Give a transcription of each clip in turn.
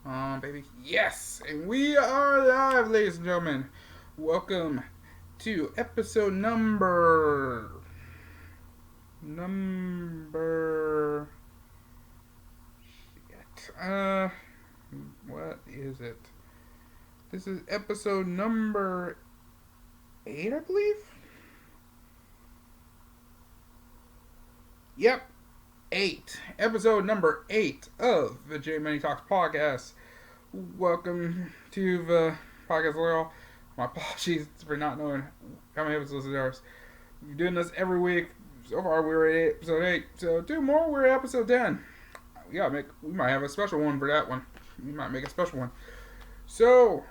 Baby. Yes! And we are live, ladies and gentlemen. Welcome to episode number. Shit. What is it? This is episode number 8, I believe? Yep, 8. Episode number 8 of the J Money Talks podcast. Welcome to the podcast, Laurel. My apologies for not knowing how many episodes there are. We're doing this every week. So far, we're at episode 8. So, 2 more, we're at episode 10. We might have a special one for that one. We might make a special one. So,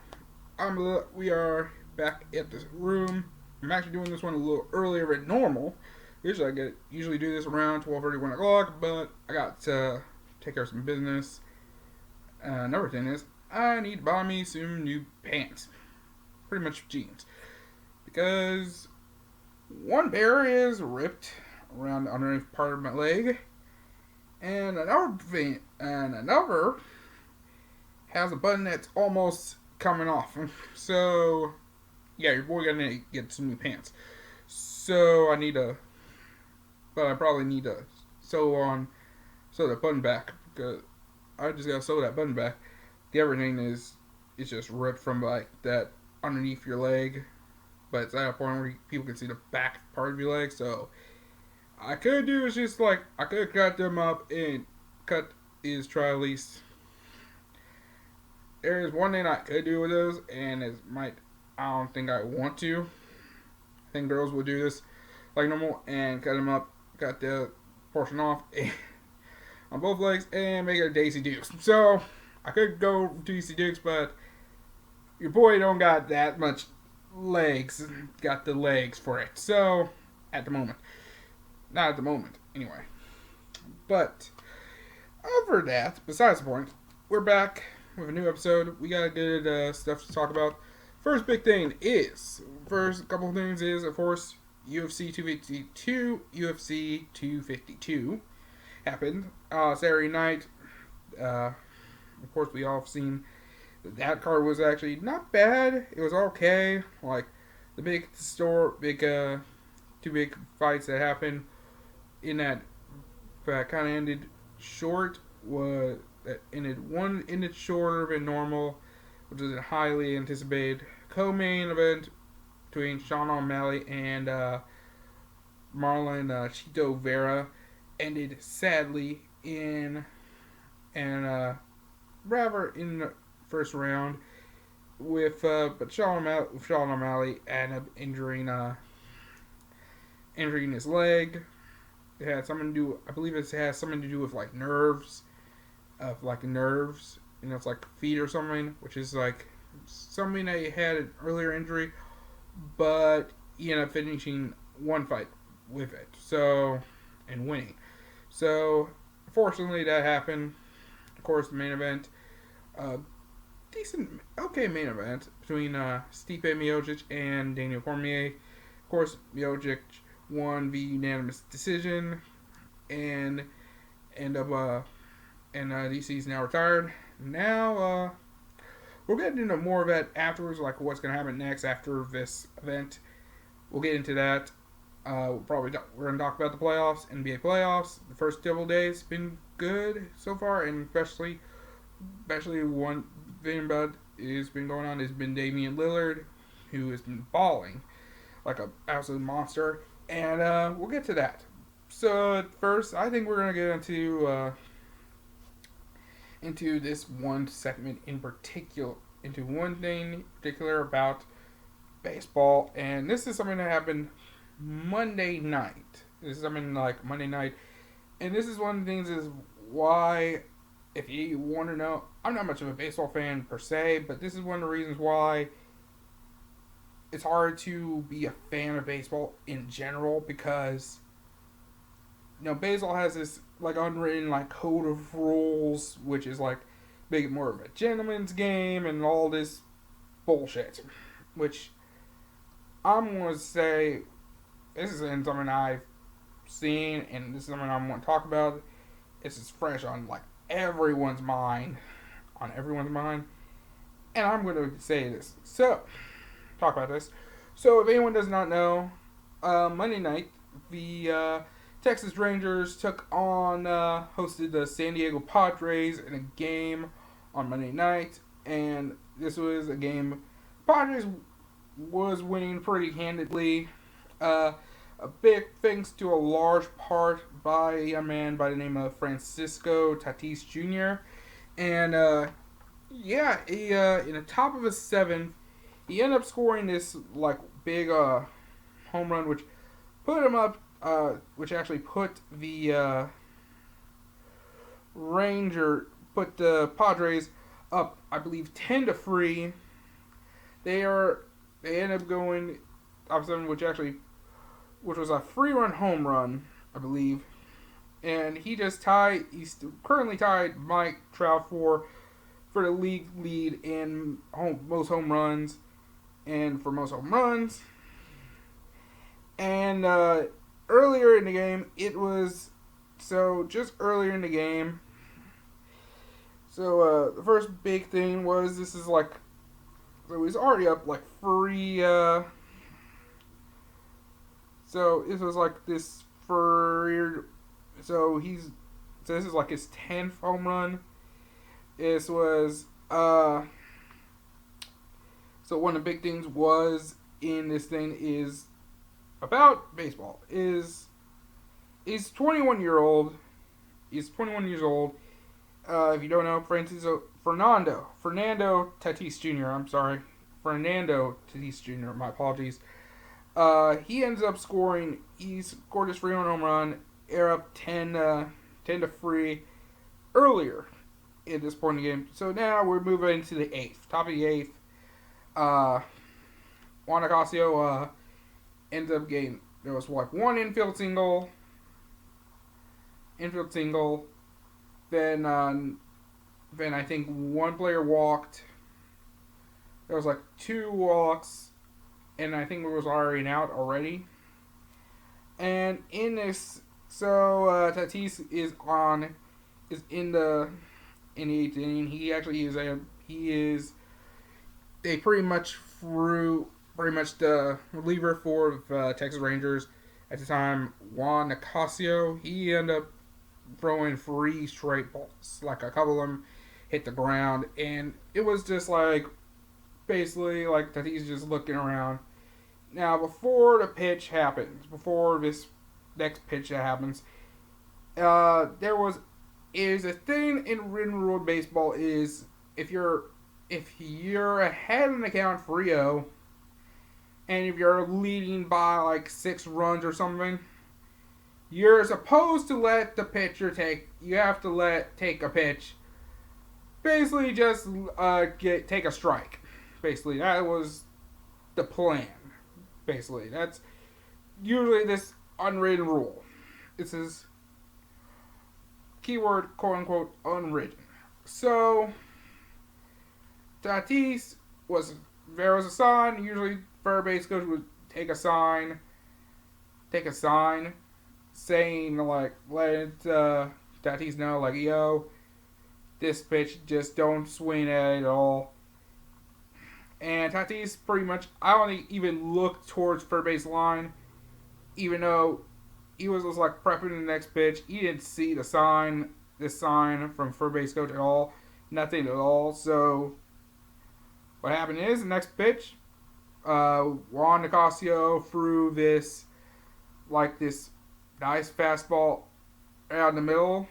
we are back at this room. I'm actually doing this one a little earlier than normal. Usually do this around 12:30, 1 o'clock, but I got to take care of some business. Another thing is, I need to buy me some new pants. Pretty much jeans. Because one pair is ripped around the underneath part of my leg. And another has a button that's almost coming off. So, yeah, your boy gonna get some new pants. So, I probably need to sew that button back. Because I just gotta sew that button back. The everything is just ripped from like that underneath your leg, but it's at a point where people can see the back part of your leg. So I could do is just like I could cut them up and try at least. There is one thing I could do with those, and I don't think I want to. I think girls will do this like normal and cut them up, cut the portion off on both legs and make it a Daisy Dukes. So I could go Daisy Dukes, but your boy don't got that much legs. Got the legs for it. So at the moment, not at the moment anyway. But over that, besides the point, we're back with a new episode. We got good stuff to talk about. First couple of things is, of course, UFC 252 happened Saturday night. Of course, we all have seen that card was actually not bad. It was okay. Like the two big fights that happened in that kind of ended short. One ended shorter than normal, which was a highly anticipated co-main event between Sean O'Malley and Marlon Chito Vera. Ended sadly in the first round but Sean O'Malley ended up injuring his leg. It had something to do. I believe it has something to do with like nerves, it's like feet or something, which is like something that he had an earlier injury, but he ended up finishing one fight with it. And winning. So, fortunately, that happened. Of course, the main event, okay main event between Stipe Miocic and Daniel Cormier. Of course, Miocic won via unanimous decision, and DC's now retired. Now, we'll get into more of that afterwards, like what's going to happen next after this event. We'll get into that. We're going to talk about the playoffs, NBA playoffs. The first double days been good so far, and especially one thing about has been going on has been Damian Lillard, who has been balling like an absolute monster, and we'll get to that. So at first, I think we're going to get into this one segment in particular, into one thing in particular about baseball, and this is something that happened Monday night. This is something like Monday night. And this is one of the things is why, if you want to know, I'm not much of a baseball fan per se, but this is one of the reasons why it's hard to be a fan of baseball in general, because baseball has this like unwritten like code of rules, which is like make it more of a gentleman's game and all this bullshit, which I'm going to say this isn't something I've seen, and this is something I want to talk about. This is fresh on like everyone's mind on everyone's mind. And I'm going to say this. So, talk about this. So, if anyone does not know, Monday night, the Texas Rangers hosted the San Diego Padres in a game on Monday night. And this was a game Padres was winning pretty handedly. A big thanks to a large part by a man by the name of Francisco Tatis Jr. And in the top of his seventh, he ended up scoring this like big home run, which put him up, which actually put the the Padres up, I believe, 10-3. They end up going top seven, which was a 3-run home run, I believe. And he's currently tied Mike Trout for the league lead in most home runs. And for most home runs. And earlier in the game, the first big thing was so he's already up like 3. So this was like this for. So this is like his 10th home run. This was So one of the big things was in this thing is about baseball. He's 21 years old. He's 21 years old. If you don't know, Fernando Tatis Jr. I'm sorry, Fernando Tatis Jr. My apologies. He ends up scoring. He scored his 3-run home run. Air up 10-3 earlier at this point in the game. So now we're moving into the eighth, top of the eighth. Juan Nicasio ends up getting, there was like one infield single. Then I think one player walked. There was like 2 walks, and I think it was already an out already. And in this, Tatis is in the 8th inning. They pretty much threw the reliever for the Texas Rangers at the time, Juan Nicasio. He ended up throwing 3 straight balls. Like a couple of them hit the ground, and it was just like basically like Tatis just looking around. Now before this next pitch that happens, is a thing in written rule baseball is if you're ahead in the count 3-0, and if you're leading by like 6 runs or something, you're supposed to let the pitcher take a pitch. Basically, just take a strike. Basically, that was the plan. Basically, that's usually this unwritten rule. This is keyword, quote unquote, unwritten. So Tatis there was a sign. Usually, third base coach would take a sign, saying like, let Tatis know like, yo, this pitch, just don't swing at it at all. And Tatis pretty much, I don't even look towards third base line, even though he was just like prepping the next pitch. He didn't see this sign from third base coach at all, nothing at all. So what happened is the next pitch, Juan Nicasio threw this nice fastball around the middle,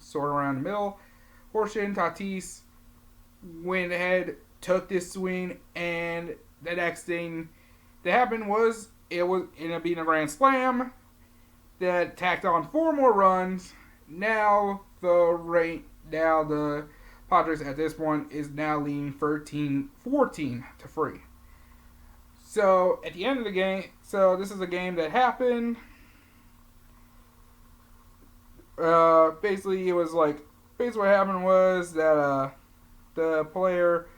sort of around the middle. Portion Tatis went ahead, took this swing, and the next thing that happened was it ended up being a grand slam that tacked on 4 more runs. Now the Padres at this point is now leading 14-3. So at the end of the game, so this is a game that happened. Basically what happened was that the player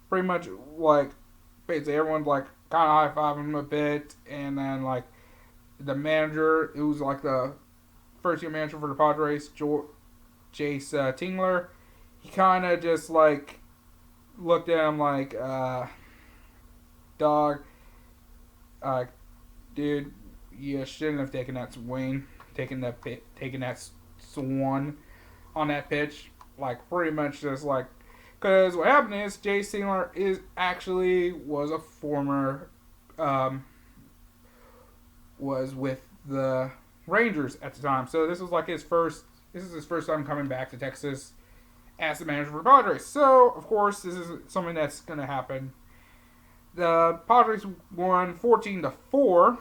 pretty much basically everyone kind of high-fived him a bit, and then the manager, who was the first-year manager for the Padres, Jace Tingler, he kind of just like looked at him like, dog, uh, dude, you shouldn't have taken that swing, taken that swan on that pitch. Like, pretty much just like, because what happened is Jay Singler was a former, was with the Rangers at the time. So this was his first time coming back to Texas as the manager for the Padres. So, of course, this is something that's going to happen. The Padres won 14-4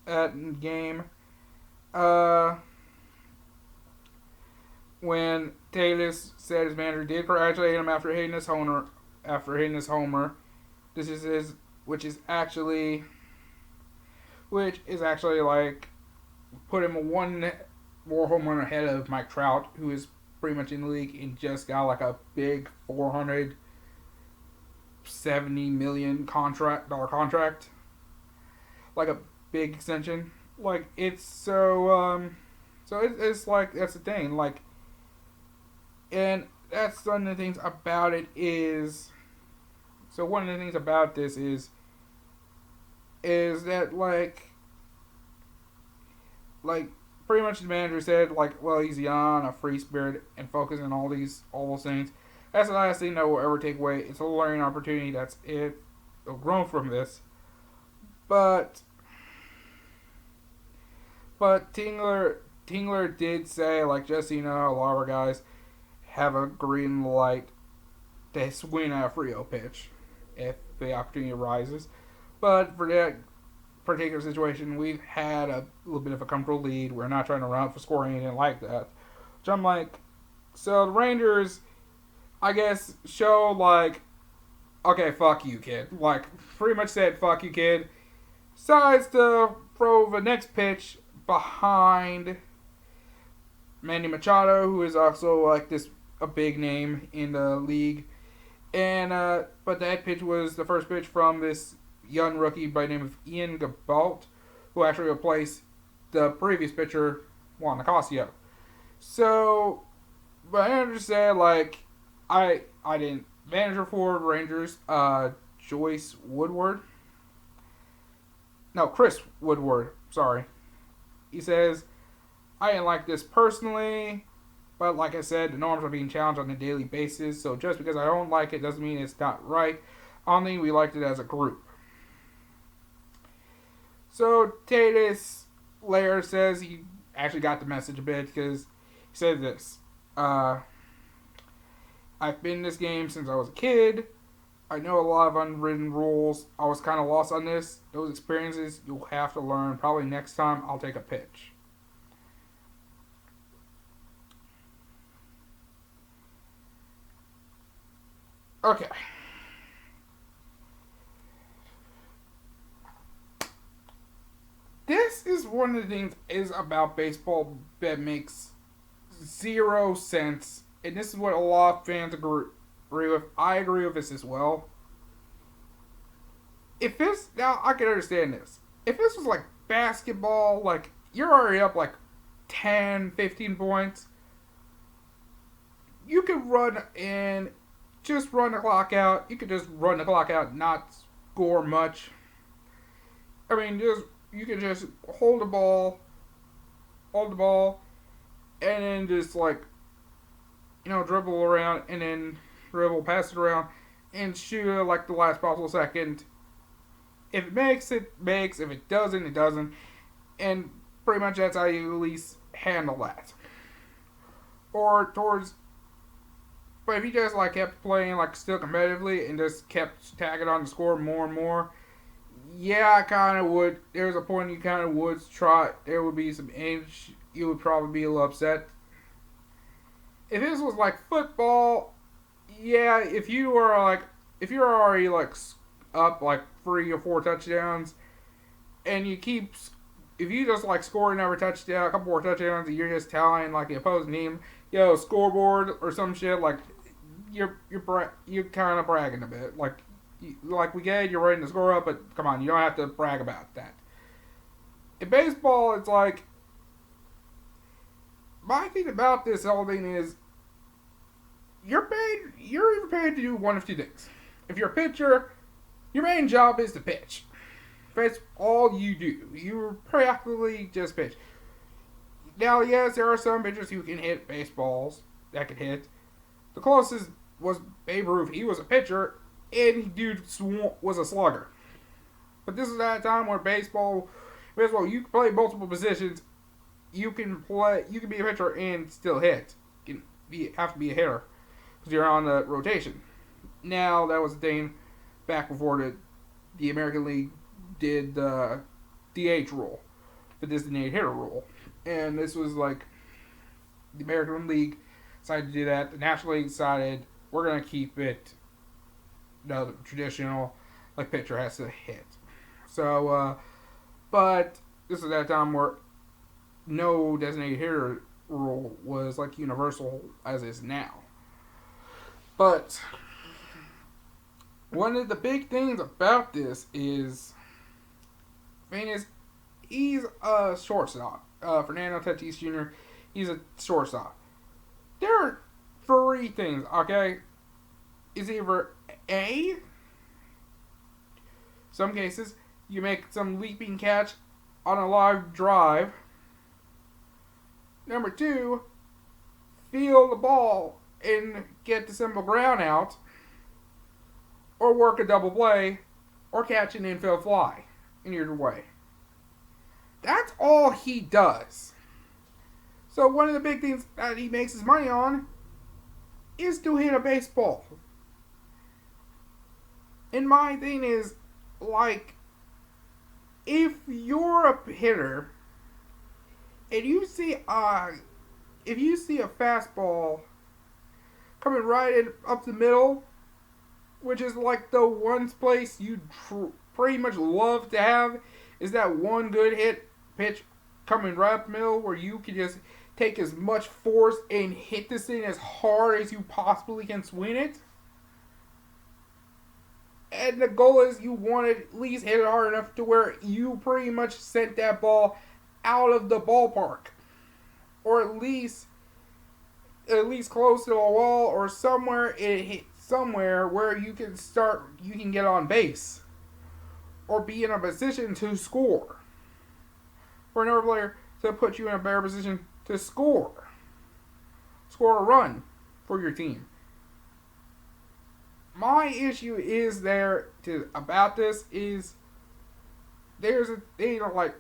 at game. When Tatis said his manager did congratulate him after hitting his homer. This is which is actually like put him one more home run ahead of Mike Trout, who is pretty much in the league and just got like a big $470 million contract, like a big extension. Like it's it's like that's the thing. Like, and that's one of the things about it is. So one of the things about this is that like pretty much the manager said like, well, he's young, a free spirit, and focusing on all those things. That's the last thing that will ever take away. It's a learning opportunity. That's it. It'll grow from this. But Tingler did say, like, just so you know, a lot of our guys have a green light to swing at a Frio pitch if the opportunity arises. But for that particular situation, we've had a little bit of a comfortable lead. We're not trying to run for scoring, anything like that. Which I'm like, so the Rangers, I guess, show like, okay, fuck you, kid. Like, pretty much said, fuck you, kid. Decides to throw the next pitch behind Manny Machado, who is also like a big name in the league. And but that pitch was the first pitch from this young rookie by the name of Ian Gabalt, who actually replaced the previous pitcher, Juan Nicasio. So, but I understand, like, I didn't manager for Rangers, Chris Woodward, sorry. He says, I didn't like this personally, but like I said, the norms are being challenged on a daily basis, so just because I don't like it doesn't mean it's not right. I don't think we liked it as a group. So Tatis later says he actually got the message a bit because he said this. I've been in this game since I was a kid. I know a lot of unwritten rules. I was kind of lost on this. Those experiences you'll have to learn. Probably next time I'll take a pitch. Okay. This is one of the things is about baseball that makes zero sense, and this is what a lot of fans agree with. I agree with this as well. If this now, I can understand this. If this was like basketball, like you're already up like 10, 15 points, you could run and just run the clock out. You could just run the clock out, not score much. I mean, you can just hold the ball, and then just like, dribble around and then pass it around, and shoot it like the last possible second. If it makes, it makes. If it doesn't, it doesn't. And pretty much that's how you at least handle that. But if you just like kept playing like still competitively and just kept tagging on the score more and more, yeah, I kind of would. There's a point you kind of would try. There would be some age. You would probably be a little upset. If this was like football, yeah. If you're already like up like 3 or 4 touchdowns, and if you just like scoring every touchdown, a couple more touchdowns, and you're just telling like the opposing team, yo, scoreboard or some shit, like you're kind of bragging a bit, like we get it, you're ready to score up, but come on, you don't have to brag about that. In baseball, it's like, my thing about this whole thing is, you're paid to do one of two things. If you're a pitcher, your main job is to pitch. That's all you do. You practically just pitch. Now, yes, there are some pitchers who can hit baseballs that can hit. The closest was Babe Ruth. He was a pitcher, and dude was a slugger. But this is at a time where baseball, you can play multiple positions. You can be a pitcher and still hit. Have to be a hitter because you're on the rotation. Now that was the thing back before the American League did the DH rule, the designated hitter rule, and this was like the American League decided to do that. The National League decided we're gonna keep it the traditional like pitcher has to hit. So, but this is that time where no designated hitter rule was like universal as is now. But one of the big things about this is Venus, he's a shortstop. Fernando Tatis Jr., he's a shortstop. There are three things, okay? Is either A, some cases, you make some leaping catch on a live drive. Number two, feel the ball and get the simple ground out, or work a double play, or catch an infield fly in either way. That's all he does. So one of the big things that he makes his money on is to hit a baseball. And my thing is, like, if you're a hitter and you see if you see a fastball coming right in up the middle, which is like the one place you pretty much love to have, is that one good hit pitch coming right up the middle where you can just take as much force and hit this thing as hard as you possibly can swing it. And the goal is you want to at least hit it hard enough to where you pretty much sent that ball out of the ballpark. Or at least close to a wall or somewhere it hit somewhere where you can get on base. Or be in a position to score. For another player to put you in a better position to score. Score a run for your team. My issue is about this is there's a thing like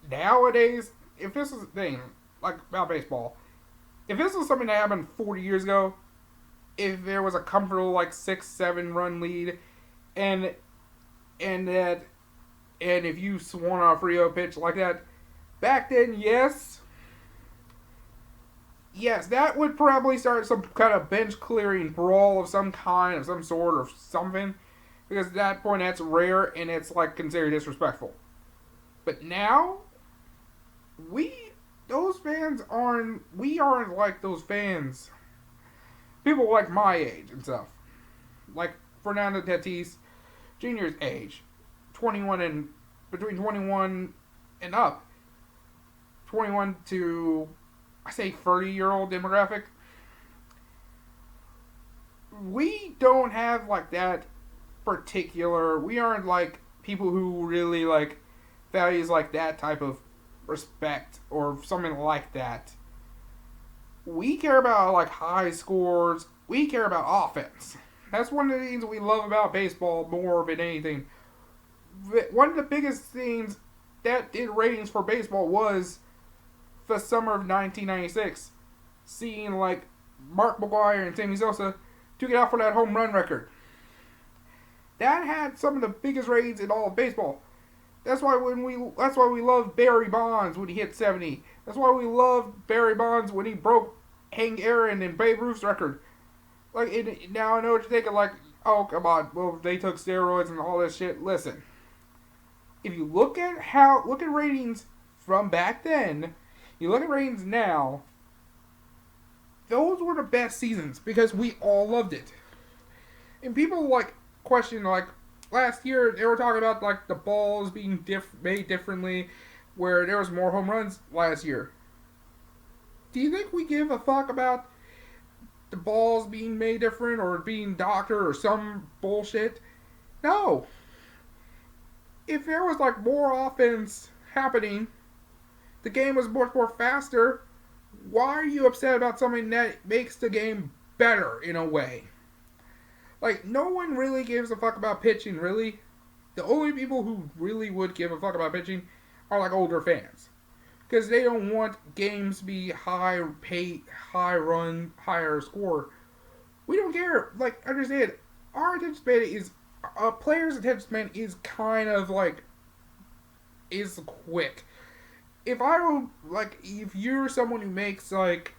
nowadays, if this was a thing like about baseball, if this was something that happened 40 years ago, if there was a comfortable like 6-7 run lead and if you swung on a free throw pitch like that back then, yes, that would probably start some kind of bench clearing brawl of some kind, of some sort, or something. Because at that point, that's rare and it's like considered disrespectful. But now, those fans we aren't like those fans. People like my age and stuff. Like Fernando Tatis Jr.'s age. Between 21 and up. 21 to, I say 30-year-old demographic. We don't have like that particular, we aren't like people who really like values like that type of respect or something like that. We care about like high scores. We care about offense. That's one of the things we love about baseball more than anything. One of the biggest things that did ratings for baseball was the summer of 1996, seeing like Mark McGwire and Sammy Sosa took it out for that home run record. That had some of the biggest ratings in all of baseball. That's why we love Barry Bonds when he hit 70. That's why we love Barry Bonds when he broke Hank Aaron and Babe Ruth's record. Like now I know what you're thinking. Like, oh come on, well they took steroids and all this shit. Listen, if you look at ratings from back then, you look at ratings now. Those were the best seasons because we all loved it. And people like question like last year they were talking about like the balls being made differently, where there was more home runs last year. Do you think we give a fuck about the balls being made different or being doctored or some bullshit. No. If there was like more offense happening, the game was much more faster. Why are you upset about something that makes the game better in a way? Like, no one really gives a fuck about pitching, really. The only people who really would give a fuck about pitching are like older fans. Because they don't want games to be high pay, high run, higher score. We don't care. Like, understand, our attention span is, a player's attention span is kind of like, is quick. If I don't, like, if you're someone who makes, like,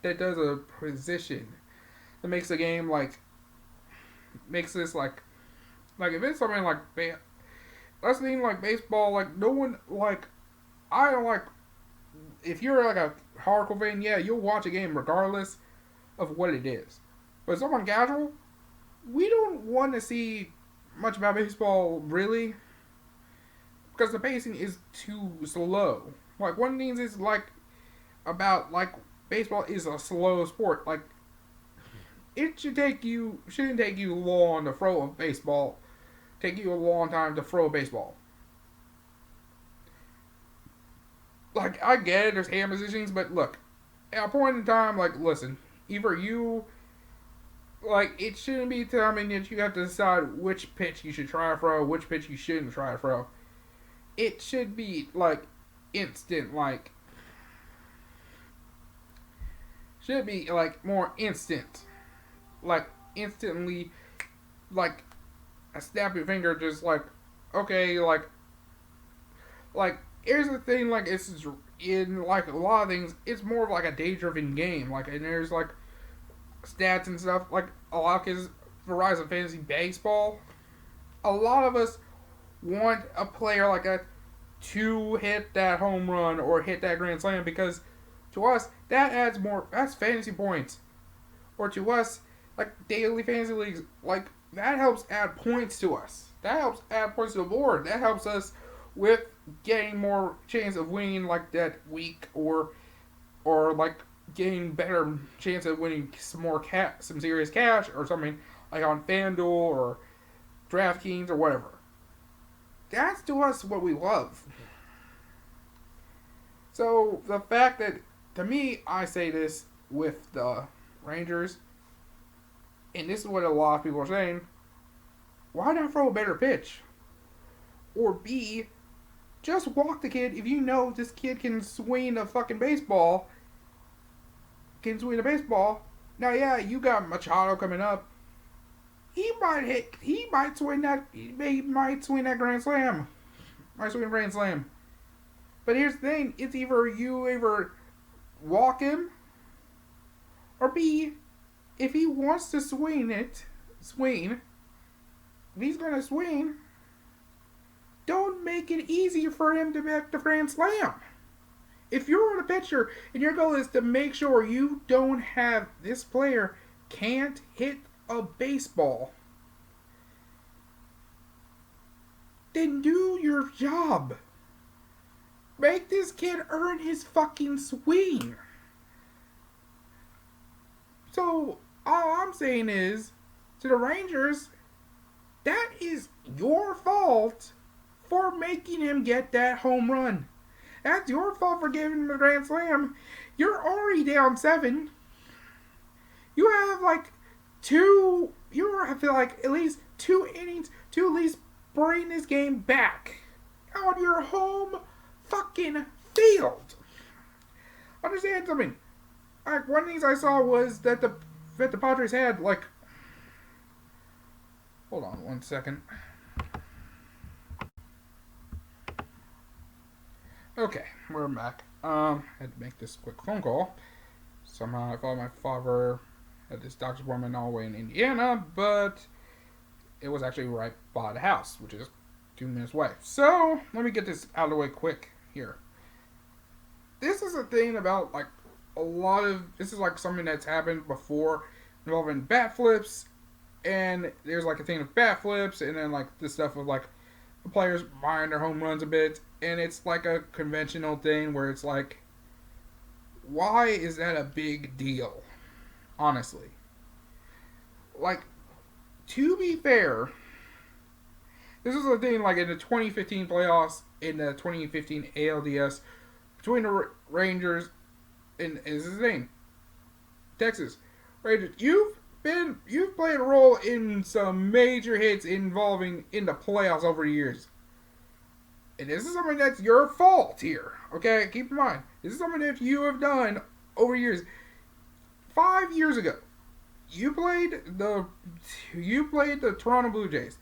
that does a position, that makes a game, like, makes this, like if it's something like, let's mean, like, baseball, like, no one, like, I don't like, if you're, like, a hardcore fan, yeah, you'll watch a game regardless of what it is. But someone casual, we don't want to see much about baseball, really, because the pacing is too slow. Like, one of the things is, like, about, like, baseball is a slow sport. Like, it shouldn't take you long to throw a baseball. Take you a long time to throw a baseball. Like, I get it, there's hand positions, but look, at a point in time, like, listen, either you, like, it shouldn't be timing that you have to decide which pitch you should try to throw, which pitch you shouldn't try to throw. It should be, like, instant, like, should be, like, more instant. Like, instantly, like, a snap your finger, just, like, okay, like, here's the thing, like, it's, in, like, a lot of things, it's more of, like, a day-driven game, like, and there's, like, stats and stuff, like, a lot of kids, Verizon Fantasy Baseball, a lot of us want a player like that to hit that home run or hit that grand slam, because to us, that adds more, that's fantasy points. Or to us, like, daily fantasy leagues, like, that helps add points to us. That helps add points to the board. That helps us with getting more chance of winning, like, that week, or like, getting better chance of winning some serious cash, or something, like on FanDuel, or DraftKings, or whatever. That's, to us, what we love. So, the fact that, to me, I say this with the Rangers, and this is what a lot of people are saying, why not throw a better pitch? Or B, just walk the kid if you know this kid can swing a fucking baseball. Now, yeah, you got Machado coming up. He might swing that grand slam. Might swing a grand slam. But here's the thing, it's either you walk him, or B, if he wants to swing, if he's going to swing, don't make it easy for him to make the grand slam. If you're a pitcher and your goal is to make sure you don't have this player can't hit a baseball, then do your job. Make this kid earn his fucking swing. So, all I'm saying is, to the Rangers, that is your fault for making him get that home run. That's your fault for giving him a grand slam. You're already down 7. You have at least 2 innings to at least bring this game back on your home fucking field. Understand something. Like, one of the things I saw was that the Padres had, like, hold on one second. Okay, we're back. Had to make this quick phone call. Somehow I thought my father at this doctor's appointment all the way in Indiana, but it was actually right by the house, which is 2 minutes away. So, let me get this out of the way quick here. This is a thing about, like, this is, like, something that's happened before involving bat flips, and there's, like, a thing of bat flips, and then, like, this stuff of, like, the players mind their home runs a bit, and it's, like, a conventional thing where it's, like, why is that a big deal? honestly. Like, to be fair, this was the thing, like, in the 2015 playoffs, in the 2015 ALDS, between the Rangers and is his name, Texas Rangers. You've played a role in some major hits involving in the playoffs over the years. And this is something that's your fault here. Okay? Keep in mind. This is something that you have done over years. 5 years ago, you played the Toronto Blue Jays.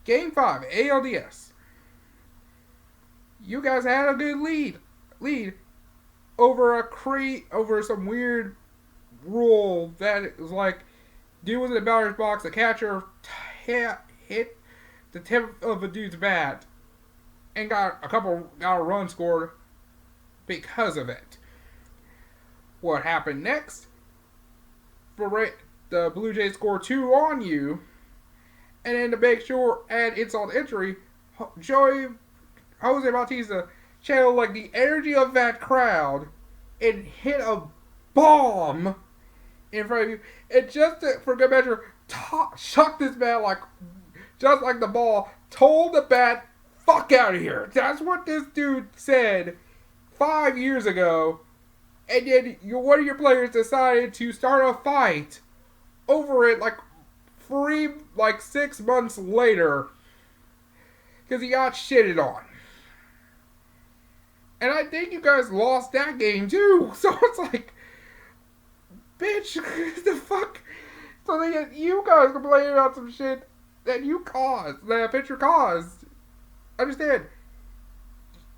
Game 5, ALDS. You guys had a good lead over some weird rule that was like, dude was in the batter's box, the catcher hit the tip of a dude's bat and got a run scored because of it. What happened next? The Blue Jays score 2 on you, and then to make sure, add insult to injury, Jose Bautista channeled like the energy of that crowd and hit a bomb in front of you, and just for good measure, chucked this bat just like the ball, told the bat, "Fuck out of here." That's what this dude said 5 years ago, and then one of your players decided to start a fight over it 6 months later because he got shitted on. And I think you guys lost that game too. So it's like, bitch, the fuck? So you guys complaining about some shit that you caused, that a pitcher caused. Understand,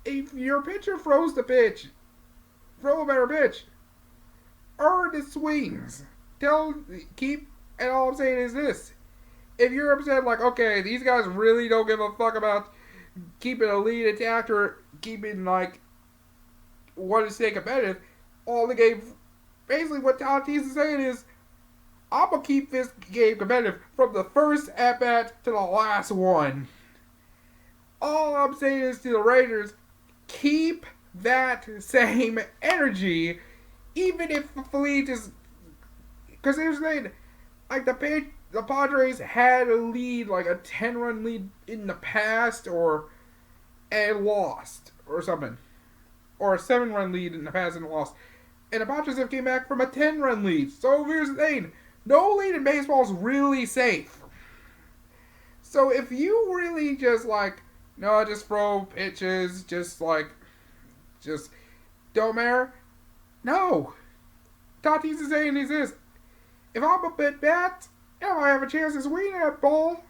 if your pitcher throws the pitch, throw a better pitch. Earn the swings. And all I'm saying is this. If you're upset, okay, these guys really don't give a fuck about keeping a lead intact or keeping, want to stay competitive, all the game, basically what Tatis is saying is, I'm going to keep this game competitive from the first at-bat to the last one. All I'm saying is to the Rangers, keep that same energy, even if the lead is, because here's the thing, the Padres had a lead, a 10-run lead in the past, and lost, or something. Or a 7-run lead in the past and lost. And the Padres have came back from a 10-run lead. So here's the thing. No lead in baseball is really safe. So if you really just just throw pitches, just don't matter. No. Tatis is saying is this. If I'm a bit bat, and I have a chance to swing at that ball,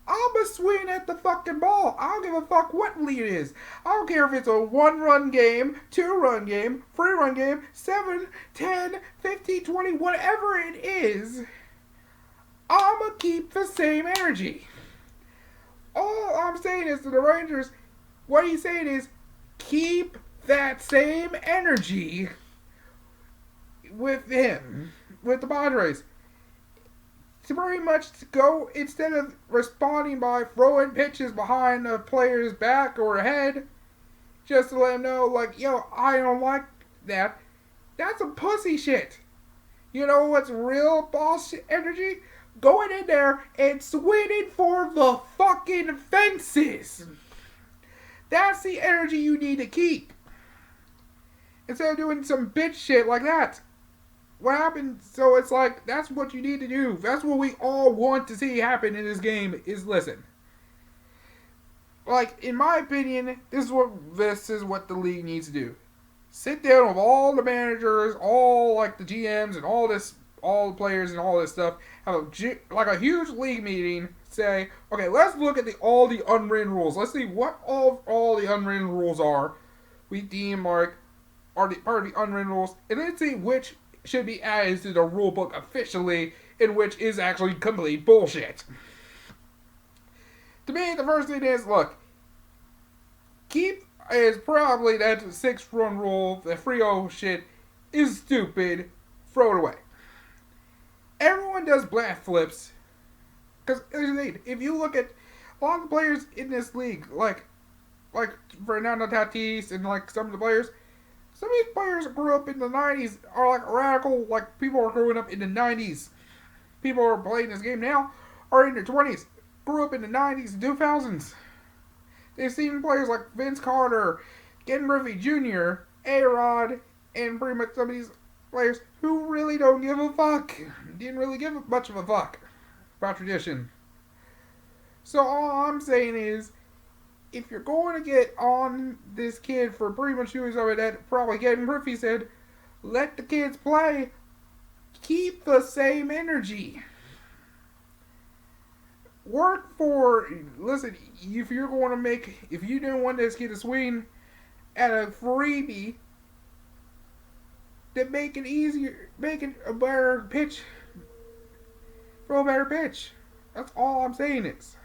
I'm a swing at the fucking ball. I don't give a fuck what lead it is. I don't care if it's a 1-run game, 2-run game, 3-run game, 7, 10, 15, 20, whatever it is. I'm going to keep the same energy. All I'm saying is to the Rangers, what he's saying is keep that same energy with him, with the Padres. To very much go, instead of responding by throwing pitches behind a player's back or head, just to let him know, yo, I don't like that. That's some pussy shit. You know what's real boss energy? Going in there and swinging for the fucking fences. That's the energy you need to keep. Instead of doing some bitch shit like that. What happened? So it's that's what you need to do. That's what we all want to see happen in this game is listen. In my opinion, this is what the league needs to do. Sit down with all the managers, all the GMs and all the players and all this stuff. Have a huge league meeting. Say, okay, let's look at all the unwritten rules. Let's see what all the unwritten rules are. We deem are the part of the unwritten rules, and let's see which should be added to the rule book officially, in which is actually complete bullshit. To me, the first thing is, look, is probably that 6-run rule, the Frio shit, is stupid. Throw it away. Everyone does bat flips. Because, if you look at a lot of the players in this league, like Fernando Tatis and some of the players, Some of these players grew up in the 90s are like radical, like people are growing up in the 90s. People are playing this game now are in their 20s, grew up in the 90s and 2000s. They've seen players like Vince Carter, Ken Griffey Jr., A-Rod, and pretty much some of these players who really don't give a fuck. Didn't really give much of a fuck about tradition. So all I'm saying is, if you're going to get on this kid for pretty much doing something that probably Ken Griffey said, let the kids play. Keep the same energy. Work for, listen, if you're going to make, if you didn't want this kid to swing at a freebie, then make it easier, make it a better pitch, throw a better pitch. That's all I'm saying is.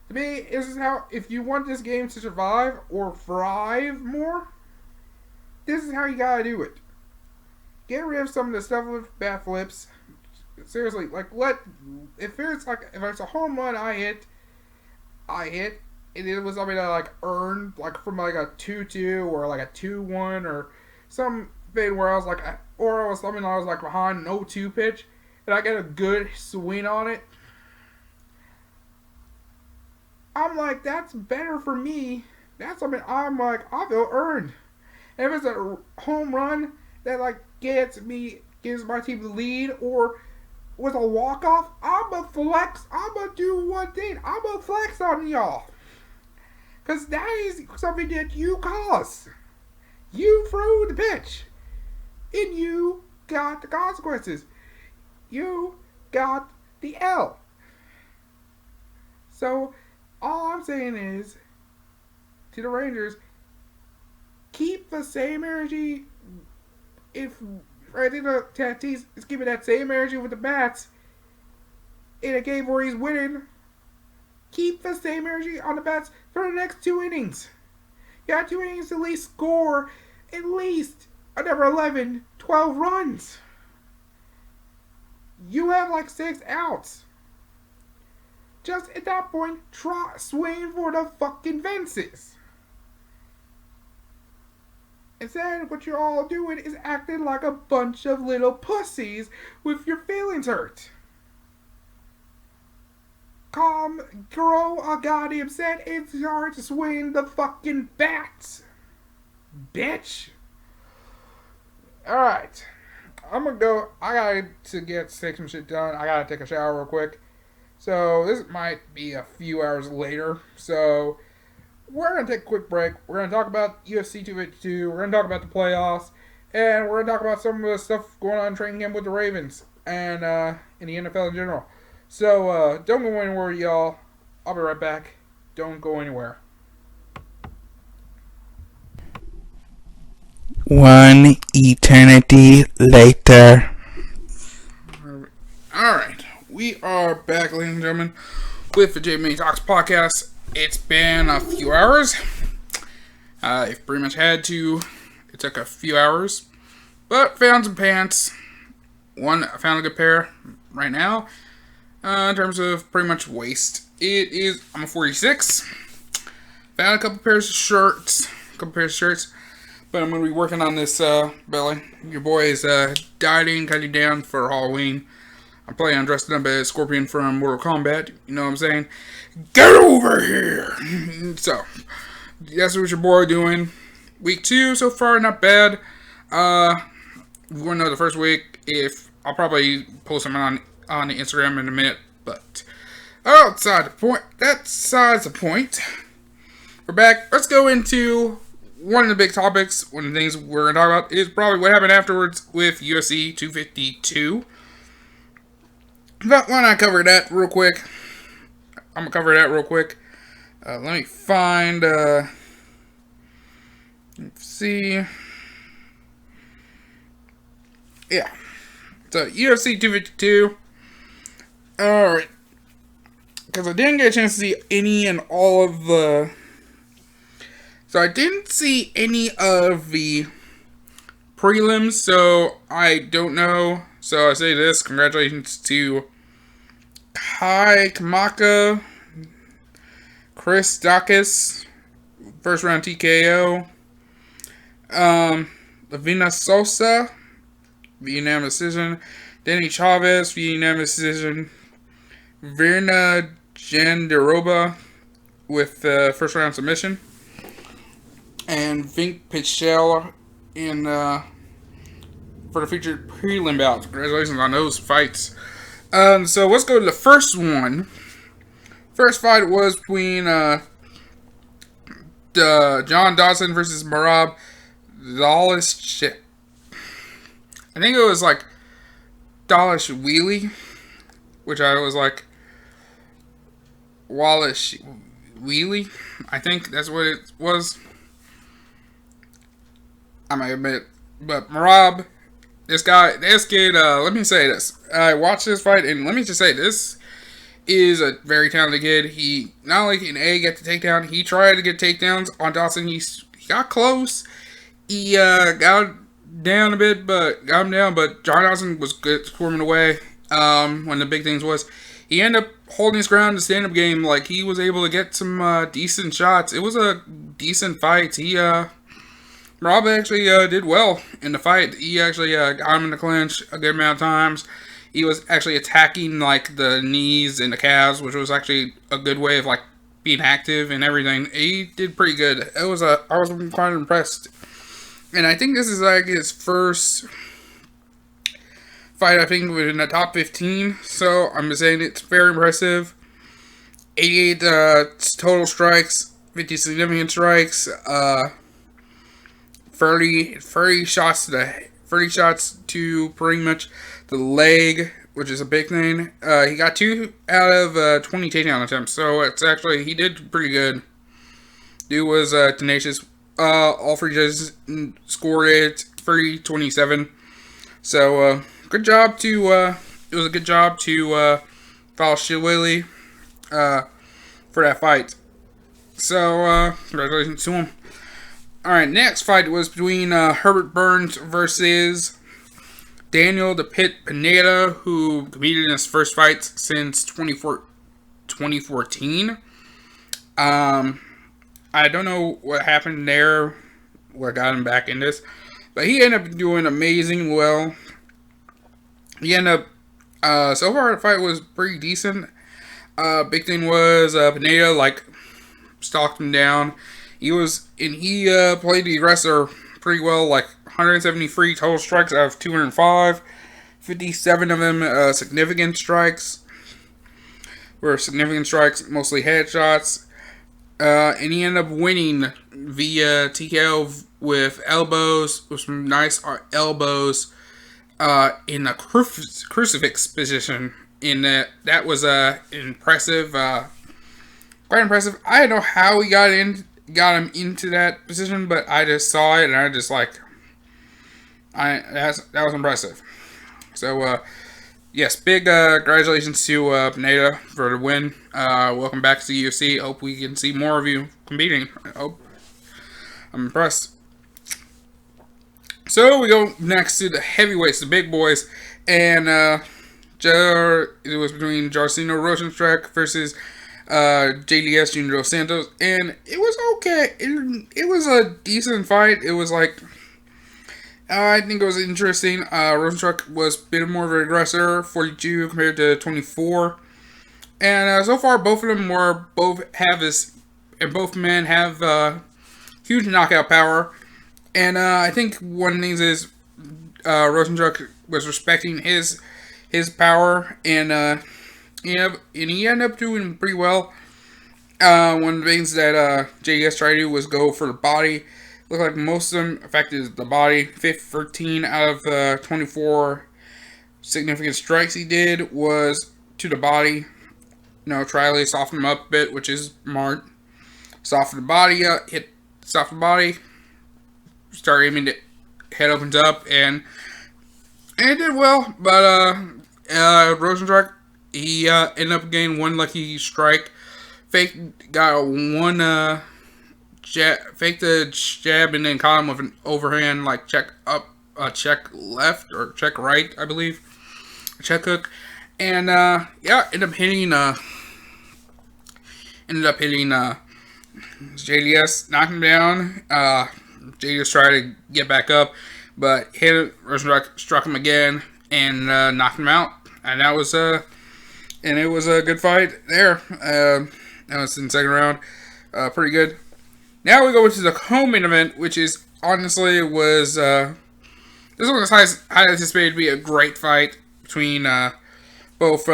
To me, this is how, if you want this game to survive or thrive more, this is how you gotta do it. Get rid of some of the stuff with bat flips. Seriously, like if it's a home run I hit, and it was something that I like earned, like from like a 2-2 or like a 2-1 or something where I was like, or it was something I was like behind an 0-2 pitch, and I get a good swing on it. I'm like, that's better for me. That's something I'm like, I feel earned. And if it's a home run that like gives my team the lead, or with a walk-off, I'm a flex. I'm going to do one thing. I'm going to flex on y'all. Because that is something that you caused. You threw the pitch. And you got the consequences. You got the L. So, all I'm saying is, to the Rangers, keep the same energy. If right in the Tatis is giving that same energy with the bats in a game where he's winning, keep the same energy on the bats for the next 2 innings. You got 2 innings to at least score at least another 11, 12 runs. You have like 6 outs. Just at that point, try swing for the fucking fences. Instead, what you're all doing is acting like a bunch of little pussies with your feelings hurt. Calm, grow a goddamn set, and start to swing the fucking bats. Bitch. Alright. I'm gonna go. I gotta take some shit done. I gotta take a shower real quick. So, this might be a few hours later. So, we're going to take a quick break. We're going to talk about UFC 252. We're going to talk about the playoffs. And we're going to talk about some of the stuff going on in training camp with the Ravens. And in the NFL in general. So, don't go anywhere, y'all. I'll be right back. Don't go anywhere. One eternity later. Alright. We are back, ladies and gentlemen, with the J Many Talks podcast. It's been a few hours. I've pretty much had to. It took a few hours. But found some pants. I found a good pair right now. In terms of pretty much waist. I'm a 46. Found a couple pairs of shirts. But I'm going to be working on this belly. Your boy is dieting, cutting down for Halloween. I'm planning on dressing up as Scorpion from Mortal Kombat. You know what I'm saying? Get over here! So, that's what your boy doing. Week 2 so far, not bad. We want to know the first week. I'll probably post something on the Instagram in a minute. But, that's the point. We're back. Let's go into one of the big topics. One of the things we're going to talk about is probably what happened afterwards with UFC 252. But why not cover that real quick? I'm going to cover that real quick. Let me find, let's see. Yeah. So, UFC 252. Alright. Because I didn't get a chance to see any and all of the... So, I didn't see any of the prelims, so I don't know. So, I say this. Congratulations to Kai Kamaka, Chris Dawkins, first round TKO. Lavina Sosa, unanimous decision. Danny Chavez, unanimous decision. Virna Jandiroba with first round submission. And Vink Pichel in for the featured prelim bouts. Congratulations on those fights. So let's go to the first one. First fight was between John Dodson versus Merab Dalish. I think it was like Dalish Wheelie, which I was like Wallace Wheelie. I think that's what it was. I might admit, but Merab, this kid. Let me say this: I watched this fight, and let me just say this is a very talented kid. He not only can get the takedown, he tried to get takedowns on Dawson. He got close. He got down a bit, but got him down. But John Dawson was good squirming away. One of the big things was he ended up holding his ground in the stand-up game. Like, he was able to get some decent shots. It was a decent fight. Rob actually did well in the fight. He actually got him in the clinch a good amount of times. He was actually attacking like the knees and the calves, which was actually a good way of like being active and everything. He did pretty good. I was quite impressed, and I think this is like his first fight. I think within the top 15. So I'm just saying it's very impressive. 88 total strikes, 50 significant strikes. 30 shots to pretty much the leg, which is a big thing. He got 2 out of 20 takedown attempts, so it's actually, he did pretty good. Dude was tenacious. All 3 judges scored it 30-27. So good job to it was a good job to Falshilwili for that fight. So congratulations to him. Alright, next fight was between Herbert Burns versus Daniel the Pit Pineda, who competed in his first fight since 2014. I don't know what happened there, what got him back in this, but he ended up doing amazing well. He ended up, so far the fight was pretty decent. Big thing was Pineda, like, stalked him down. He played the aggressor pretty well, like 173 total strikes out of 205. 57 of them significant strikes. Were significant strikes, mostly headshots. And he ended up winning via TKO with elbows, with some nice elbows in a crucifix position. That was impressive, quite impressive. I don't know how he got him into that position, but I just saw it and I just like, that was impressive. So yes, big congratulations to Pineda for the win. Welcome back to the UFC. Hope we can see more of you competing. I'm impressed. So we go next to the heavyweights, the big boys, and it was between Jairzinho Rozenstruik versus JDS Junior Dos Santos, and it was okay. It was a decent fight. It was like, I think it was interesting. Rozenstruik was a bit more of an aggressor, 42 compared to 24, and so far both men have huge knockout power, and I think one of the things is Rozenstruik was respecting his power, and he ended up doing pretty well. One of the things that JDS tried to do was go for the body. Looked like most of them affected the body. 13 out of 24 significant strikes he did was to the body. Try to soften him up a bit, which is smart. Soften the body up, soften the body, start aiming to head opens up, and it did well. But Rozenstruik, he ended up getting one lucky strike. Got one faked the jab and then caught him with an overhand, like check check left or check right, I believe, a check hook, and ended up hitting JDS, knocked him down. Jay just tried to get back up, but struck him again and knocked him out. And that was it was a good fight there. That was in the second round. Pretty good. Now we go into the co-main event, which is honestly was this one was highly anticipated to be a great fight between both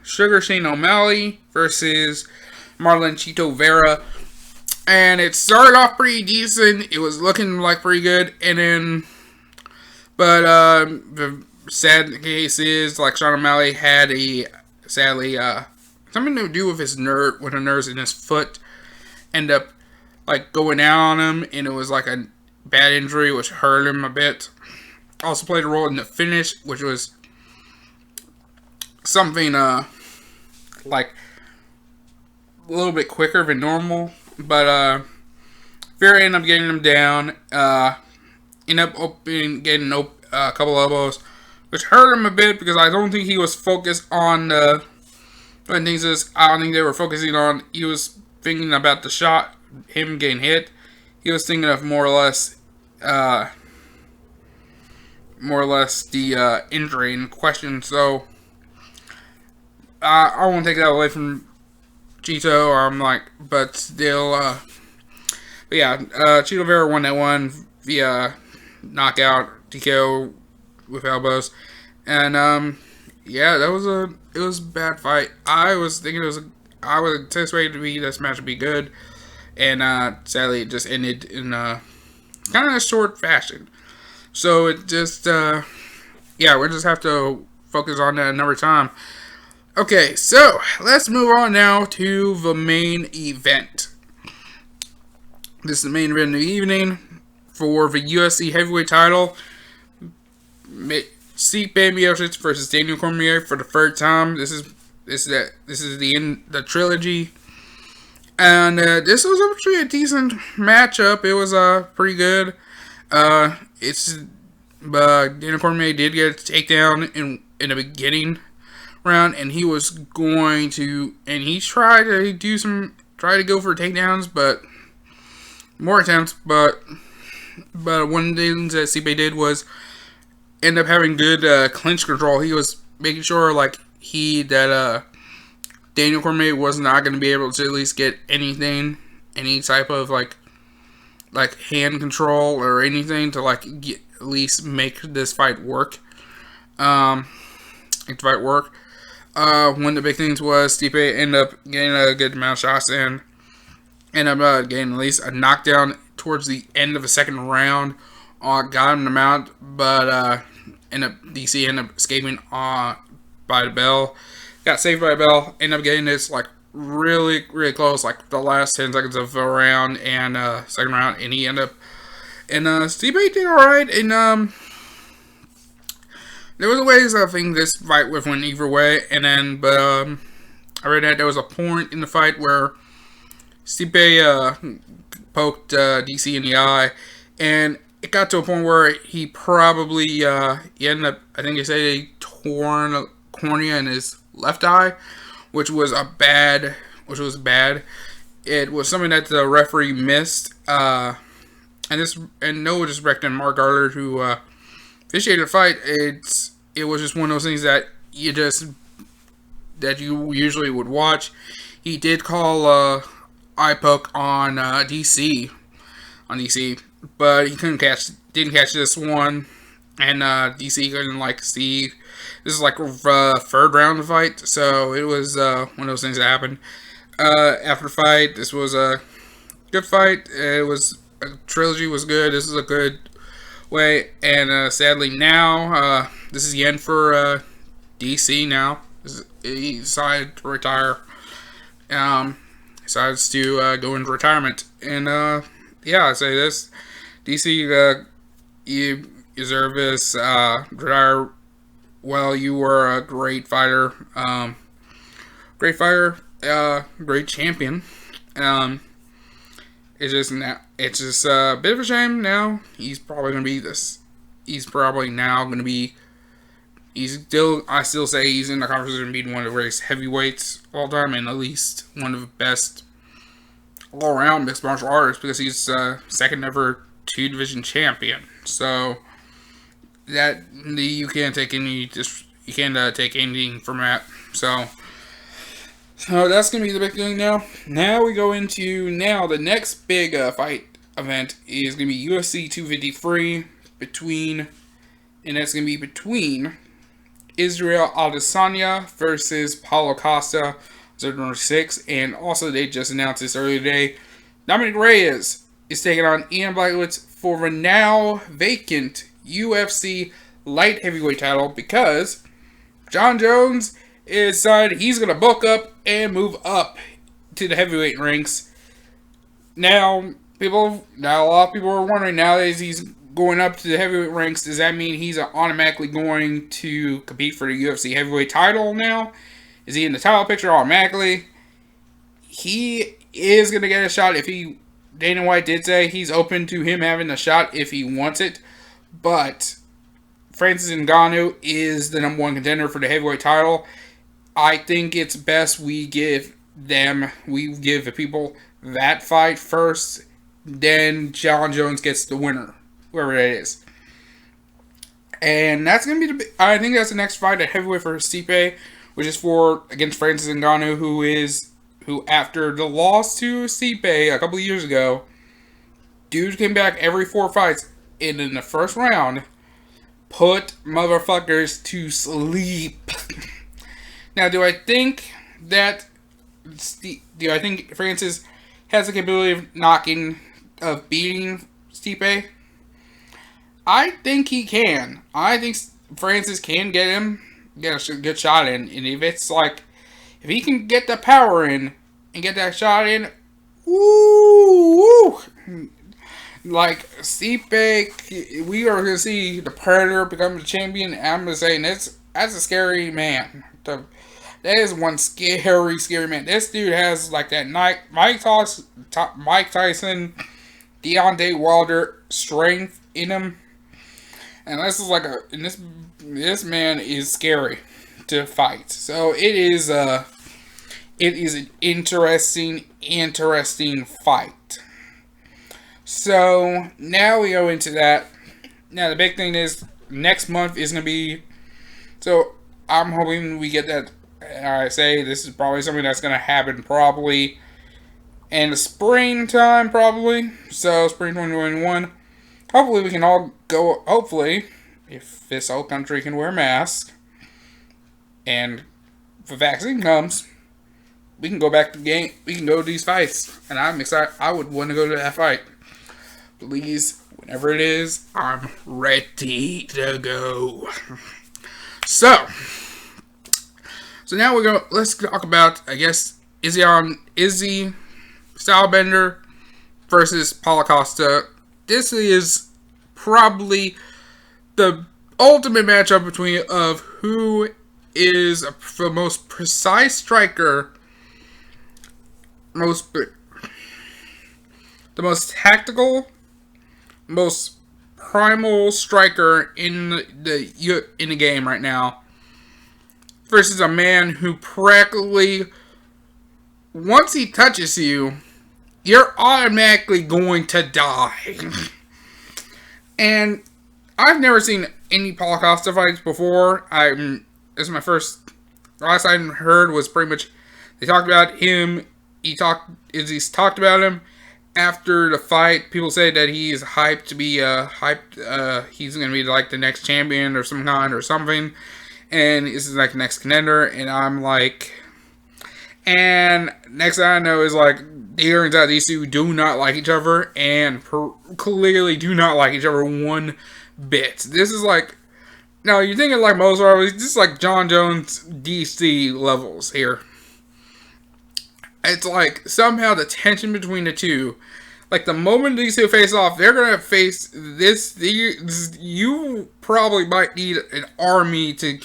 Sugar Shane O'Malley versus Marlon Chito Vera. And it started off pretty decent. It was looking like pretty good. And then, but the sad case is, like, Sean O'Malley had sadly, something to do with his nerve, with the nerves in his foot, end up, like, going out on him. And it was like a bad injury, which hurt him a bit. Also played a role in the finish, which was something, like, a little bit quicker than normal. But Vera ended up getting him down. Ended up getting a couple elbows, which hurt him a bit because I don't think he was focused on things. I don't think they were focusing on. He was thinking about the shot, him getting hit. He was thinking of more or less the injury in question. So I won't take that away from Chito, but still, but yeah, Chito Vera won that one via knockout, TKO with elbows, and yeah, it was a bad fight. I was thinking I was anticipating this match would be good, and sadly it just ended in kind of a short fashion. So it just, yeah, we'll just have to focus on that another time. Okay, so let's move on now to the main event. This is the main event of the evening for the UFC heavyweight title. Stipe Miocic versus Daniel Cormier for the third time. This is the trilogy, and this was actually a decent matchup. It was pretty good. Daniel Cormier did get a takedown in the beginning round, and he tried to go for takedowns, but more attempts, but one of the things that Stipe did was end up having good clinch control. He was making sure that Daniel Cormier was not going to be able to at least get any type of like hand control or anything to at least make this fight work. One of the big things was Stipe ended up getting a good amount of shots and ended up getting at least a knockdown towards the end of the second round. Got him the mount, but DC ended up escaping by the bell. Got saved by the bell. Ended up getting this really, really close, the last 10 seconds of the round and second round, and he ended up. And Stipe did alright, and there was ways I think this fight would have went either way, but I read that there was a point in the fight where Stipe poked DC in the eye, and it got to a point where he probably he ended up, I think he said he torn a cornea in his left eye, which was bad. It was something that the referee missed, and no disrespect to Mark Garler, who officiated the fight. It was just one of those things that you usually would watch. He did call eye poke on DC, but he didn't catch this one, and DC couldn't see. This is a third round fight, so it was one of those things that happened. After the fight, this was a good fight. Trilogy was good. This is a good way, and sadly now this is the end for DC. Now he decided to retire. Decides to go into retirement, and yeah, I say this: DC, you deserve this. Retire well. You were a great fighter. Great champion. It's just a bit of a shame now. He's probably going to be this. He's probably now going to be. I still say he's in the conversation of being one of the greatest heavyweights of all time, and at least one of the best all-around mixed martial artists, because he's second ever 2 division champion. So that you can't take anything from that. So that's gonna be the big thing now. Now we go into the next big fight event is gonna be UFC 253 and that's gonna be between Israel Adesanya versus Paulo Costa, November 6th, and also they just announced this earlier today. Dominic Reyes is taking on Ian Blachowicz for the now vacant UFC light heavyweight title because Jon Jones is decided he's going to bulk up and move up to the heavyweight ranks. Now a lot of people are wondering nowadays he's going up to the heavyweight ranks. Does that mean he's automatically going to compete for the UFC heavyweight title now? Is he in the title picture automatically? He is going to get a shot Dana White did say he's open to him having a shot if he wants it. But Francis Ngannou is the number 1 contender for the heavyweight title. I think it's best we give the people that fight first. Then Jon Jones gets the winner, whoever it is. And that's going to be I think that's the next fight at heavyweight for Stipe, which is against Francis Ngannou, who after the loss to Stipe a couple of years ago, dude came back every 4 fights, and in the first round, put motherfuckers to sleep. Now, do I think Francis has the capability of beating Stipe? I think he can. I think Francis can get a good shot in, and if he can get the power in and get that shot in, woo! Like Stipe, we are gonna see the Predator become the champion. I'm gonna say that's a scary man. That is one scary man. This dude has like that Mike Tyson, Deontay Wilder strength in him, and this man is scary to fight. So it is an interesting fight. So now we go into that. Now the big thing is next month is going to be, so I'm hoping we get that. I say this is probably something that's going to happen probably in the springtime probably. So spring 2021. Hopefully we can all go, hopefully, if this whole country can wear masks and if a vaccine comes, we can go back to the game. We can go to these fights. And I'm excited. I would want to go to that fight. Please, whenever it is, I'm ready to go. So now let's talk about, I guess, Izzy Stylebender versus Paulo Costa. This is probably the ultimate matchup of who is the most precise striker, the most tactical, most primal striker in the game right now, versus a man who practically, once he touches you, you're automatically going to die. And I've never seen any Paulo Costa fights before. This is my first. Last I heard was pretty much they talked about him. Izzy's talked about him after the fight. People say that he's hyped to be he's gonna be like the next champion or some kind or something, and this is like the next contender. And I'm like, and next thing I know is like it turns out these two do not like each other and clearly do not like each other one bit. This is like, now you're thinking like most rivalries, this is like Jon Jones DC levels here. It's like somehow the tension between the two, like the moment these two face off, they're gonna face this. You probably might need an army to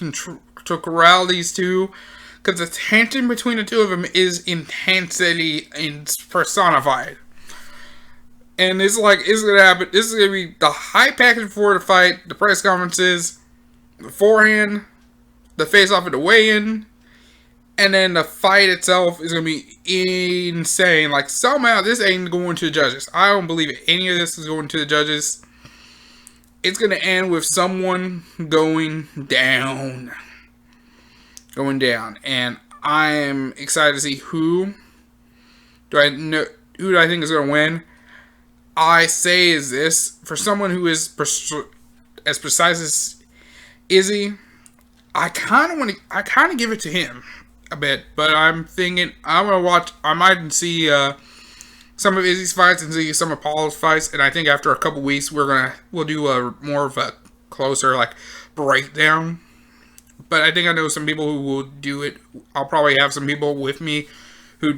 corral these two, because the tension between the two of them is intensity and personified. And it's gonna happen. This is gonna be the high package before the fight, the press conferences, beforehand, the face off at the weigh-in, And then the fight itself is going to be insane. Like, somehow this ain't going to the judges. I don't believe any of this is going to the judges. It's going to end with someone going down. And I am excited to see who do I think is going to win. I say is this, for someone who is as precise as Izzy, I kind of give it to him a bit, but I'm thinking I might see some of Izzy's fights and see some of Paul's fights, and I think after a couple weeks we'll do a more of a closer like breakdown. But I think I know some people who will do it. I'll probably have some people with me who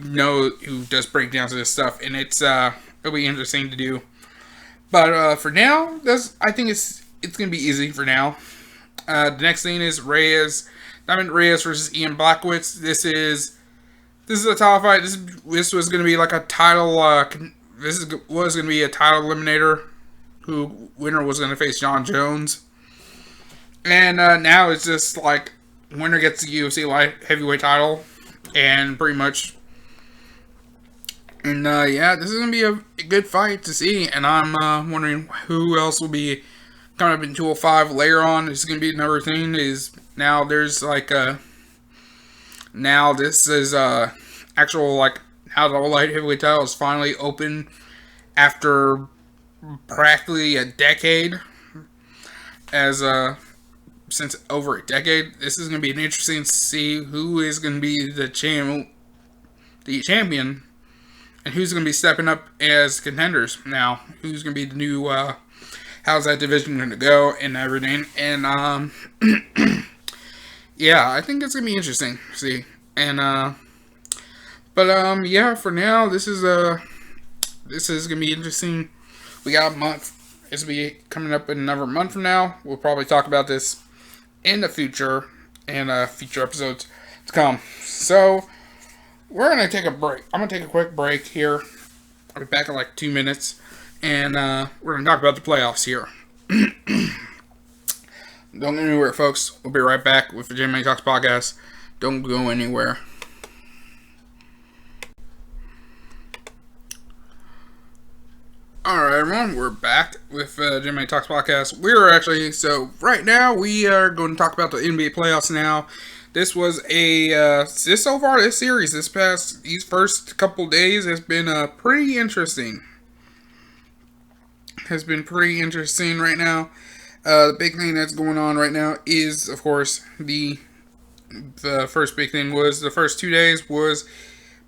does breakdowns of this stuff, and it'll be interesting to do. But for now, I think it's gonna be easy for now. The next thing is Diamond Reyes versus Ian Blachowicz. This is a title fight. This was gonna be like a title. Was gonna be a title eliminator. Winner was gonna face John Jones. And now it's just like winner gets the UFC light heavyweight title, and pretty much. And this is gonna be a good fight to see. And I'm wondering who else will be coming up in 205 later on. This is gonna be another thing. Is now there's like now this is actual like now the light heavyweight title is finally open after practically a decade. Since over a decade, this is going to be interesting to see who is going to be the champion, and who's going to be stepping up as contenders now. Who's going to be the new, how's that division going to go and everything. And, yeah, I think it's going to be interesting to see. And, for now, this is going to be interesting. We got a month. This will be coming up in another month from now. We'll probably talk about this in the future and future episodes to come. So we're gonna take a break. I'm gonna take a quick break here. I'll be back in like 2 minutes, and we're gonna talk about the playoffs here. Don't go anywhere, folks. We'll be right back with the J Money Talks podcast. Don't go anywhere. Alright, everyone, we're back with J Money Talks podcast. Right now, we are going to talk about the NBA playoffs now. This was this series, these first couple days has been pretty interesting. Has been pretty interesting right now. The big thing that's going on right now is, of course, the first big thing was the first 2 days was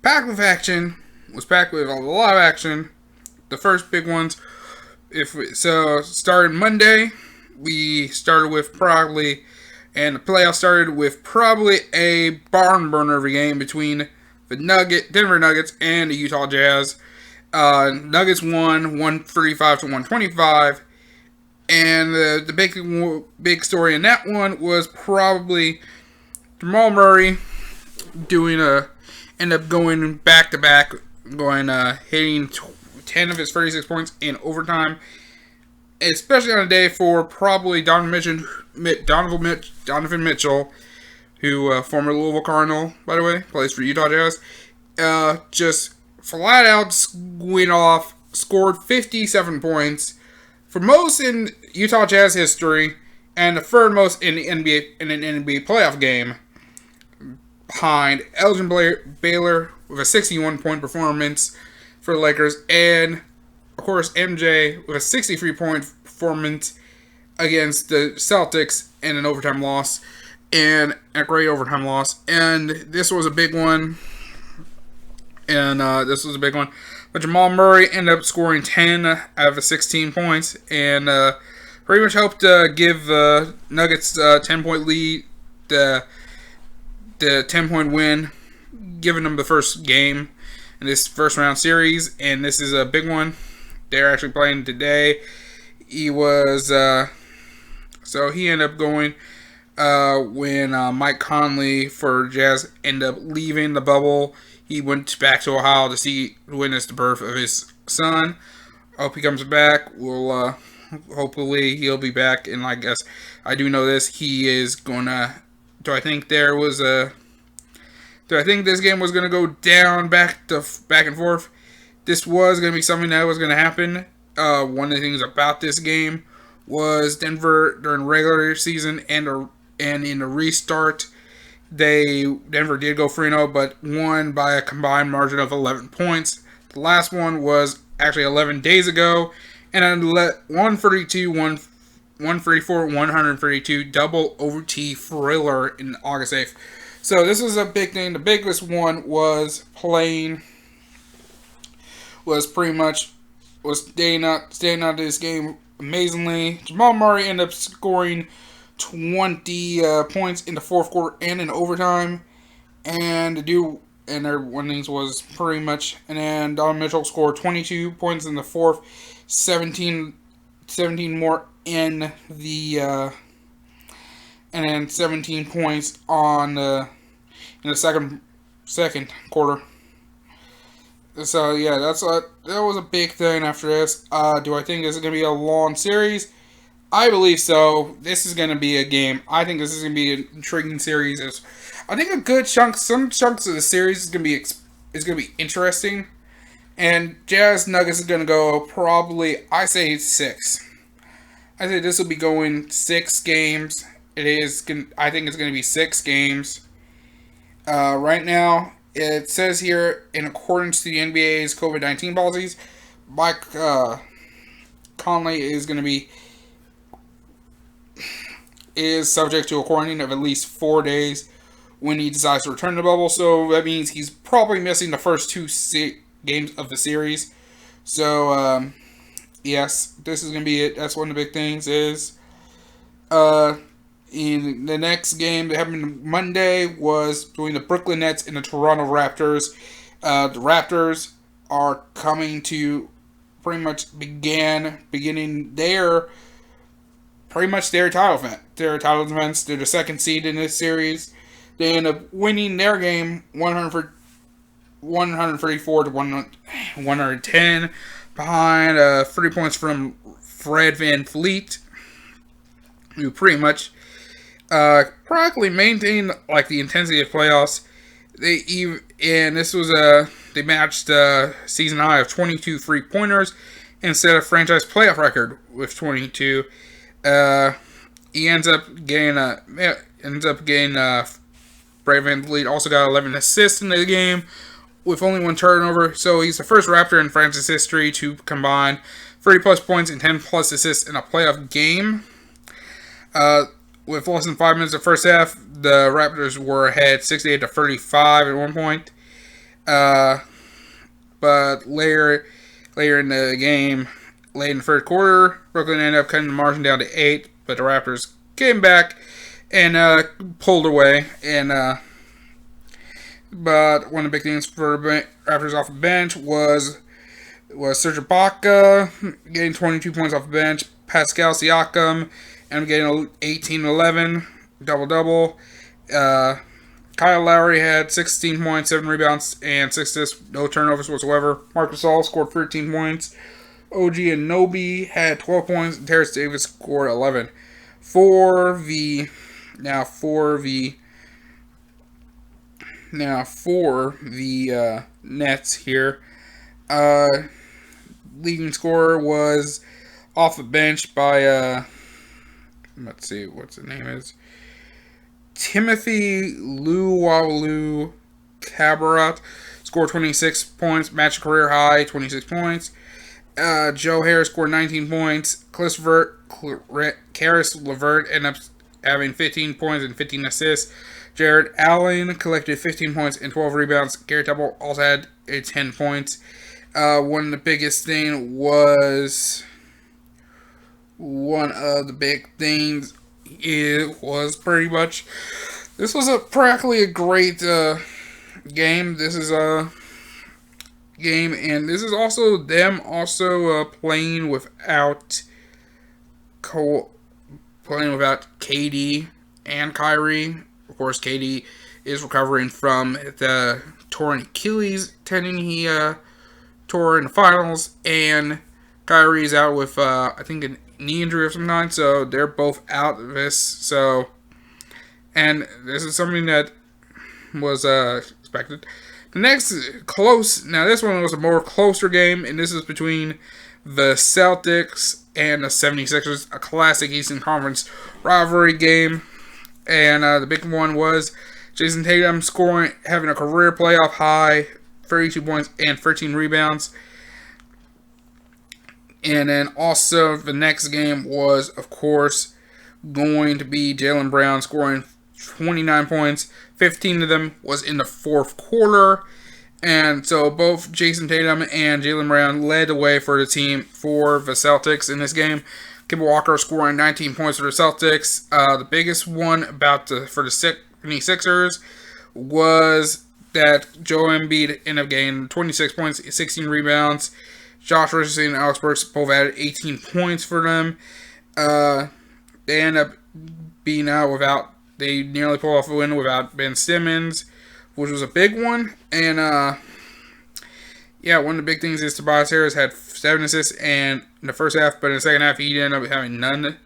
packed with action. Was packed with a lot of action. The first big ones, started Monday. We started with the playoffs started with probably a barn burner of a game between the Denver Nuggets and the Utah Jazz. Nuggets won 135 to 125, and the big story in that one was probably Jamal Murray end up going back to back, hitting 10 of his 36 points in overtime, especially on a day for probably Donovan Mitchell, who former Louisville Cardinal, by the way, plays for Utah Jazz, just flat out went off, scored 57 points, for most in Utah Jazz history, and the third most in an NBA playoff game, behind Elgin Baylor with a 61-point performance for the Lakers, and of course MJ with a 63-point performance against the Celtics in an overtime loss, and a great overtime loss. And this was a big one. But Jamal Murray ended up scoring 10 out of the 16 points, and pretty much helped give Nuggets a 10-point lead, the 10-point win, giving them the first game in this first round series. And this is a big one. They're actually playing today. He was he ended up going when Mike Conley for Jazz ended up leaving the bubble. He went back to Ohio to witness the birth of his son. I hope he comes back. We'll hopefully he'll be back. And I guess I do know this. He is gonna. Do I think there was Do I think this game was going to go down back and forth? This was going to be something that was going to happen. One of the things about this game was Denver during regular season and in the restart, Denver did go 3-0, but won by a combined margin of 11 points. The last one was actually 11 days ago, and then 132, 134, 132 double OT thriller in August 8th. So this is a big thing. The biggest one was staying out of this game amazingly. Jamal Murray ended up scoring 20 points in the fourth quarter and in overtime, and their winnings was pretty much. And then Donovan Mitchell scored 22 points in the fourth, 17 more in the and then 17 points in the second quarter. So yeah, that was a big thing after this. Do I think this is gonna be a long series? I believe so. This is gonna be a game. I think this is gonna be an intriguing series. I think some chunks of the series is gonna be interesting. And Jazz Nuggets is gonna go probably, I say 6. I think this will be going 6 games. I think it's gonna be 6 games. Right now, it says here, in accordance to the NBA's COVID-19 policies, Mike Conley is subject to a quarantine of at least 4 days when he decides to return to the bubble. So that means he's probably missing the first 2 games of the series. So, yes, this is going to be it. That's one of the big things is, in the next game that happened Monday was between the Brooklyn Nets and the Toronto Raptors. The Raptors are coming to pretty much beginning their title event. Their title events. They're the second seed in this series. They end up winning their game 134 to 110 behind 3 points from Fred VanVleet, who pretty much practically maintained like the intensity of playoffs. They matched a season high of 22 3-pointers instead of franchise playoff record with 22. He ends up getting Fred VanVleet also got 11 assists in the game with only 1 turnover. So he's the first Raptor in franchise history to combine 30 plus points and 10 plus assists in a playoff game. With less than 5 minutes of the first half, the Raptors were ahead 68 to 35 at one point. But later in the game, late in the third quarter, Brooklyn ended up cutting the margin down to 8, but the Raptors came back and pulled away. But one of the big things for Raptors off the bench was Serge Ibaka getting 22 points off the bench. Pascal Siakam and getting 18-11 double-double. Kyle Lowry had 16 points, 7 rebounds, and 6 assists, no turnovers whatsoever. Marc Gasol scored 13 points. OG Anunoby had 12 points, and Terrence Davis scored 11. For the Nets here, leading scorer was off the bench by let's see what's the name is. Timothy Luwawu Cabarrot scored 26 points, matched career high, 26 points. Joe Harris scored 19 points. Caris LeVert ended up having 15 points and 15 assists. Jared Allen collected 15 points and 12 rebounds. Gary Temple also had 10 points. One of the biggest thing was... One of the big things was pretty much... This was practically a great game. This is a game, and this is also them playing without KD and Kyrie. Of course, KD is recovering from the torn Achilles tendon he tore in the finals, and Kyrie's out with I think a knee injury of some kind. So they're both out of this. So, and this is something that was expected. The next close, now this one was a more closer game, and this is between the Celtics and the 76ers, a classic Eastern Conference rivalry game. And the big one was Jason Tatum having a career playoff high, 32 points and 13 rebounds. And then also the next game was, of course, going to be Jaylen Brown scoring 29 points. 15 of them was in the fourth quarter. And so both Jason Tatum and Jaylen Brown led the way for the Celtics in this game. Kemba Walker scoring 19 points for the Celtics. The biggest one for the 76ers was that Joel Embiid ended up getting 26 points, 16 rebounds. Josh Richardson and Alex Burks both added 18 points for them. They end up being out they nearly pulled off a win without Ben Simmons, which was a big one. And, one of the big things is Tobias Harris had 7 assists in the first half, but in the second half, he ended up having none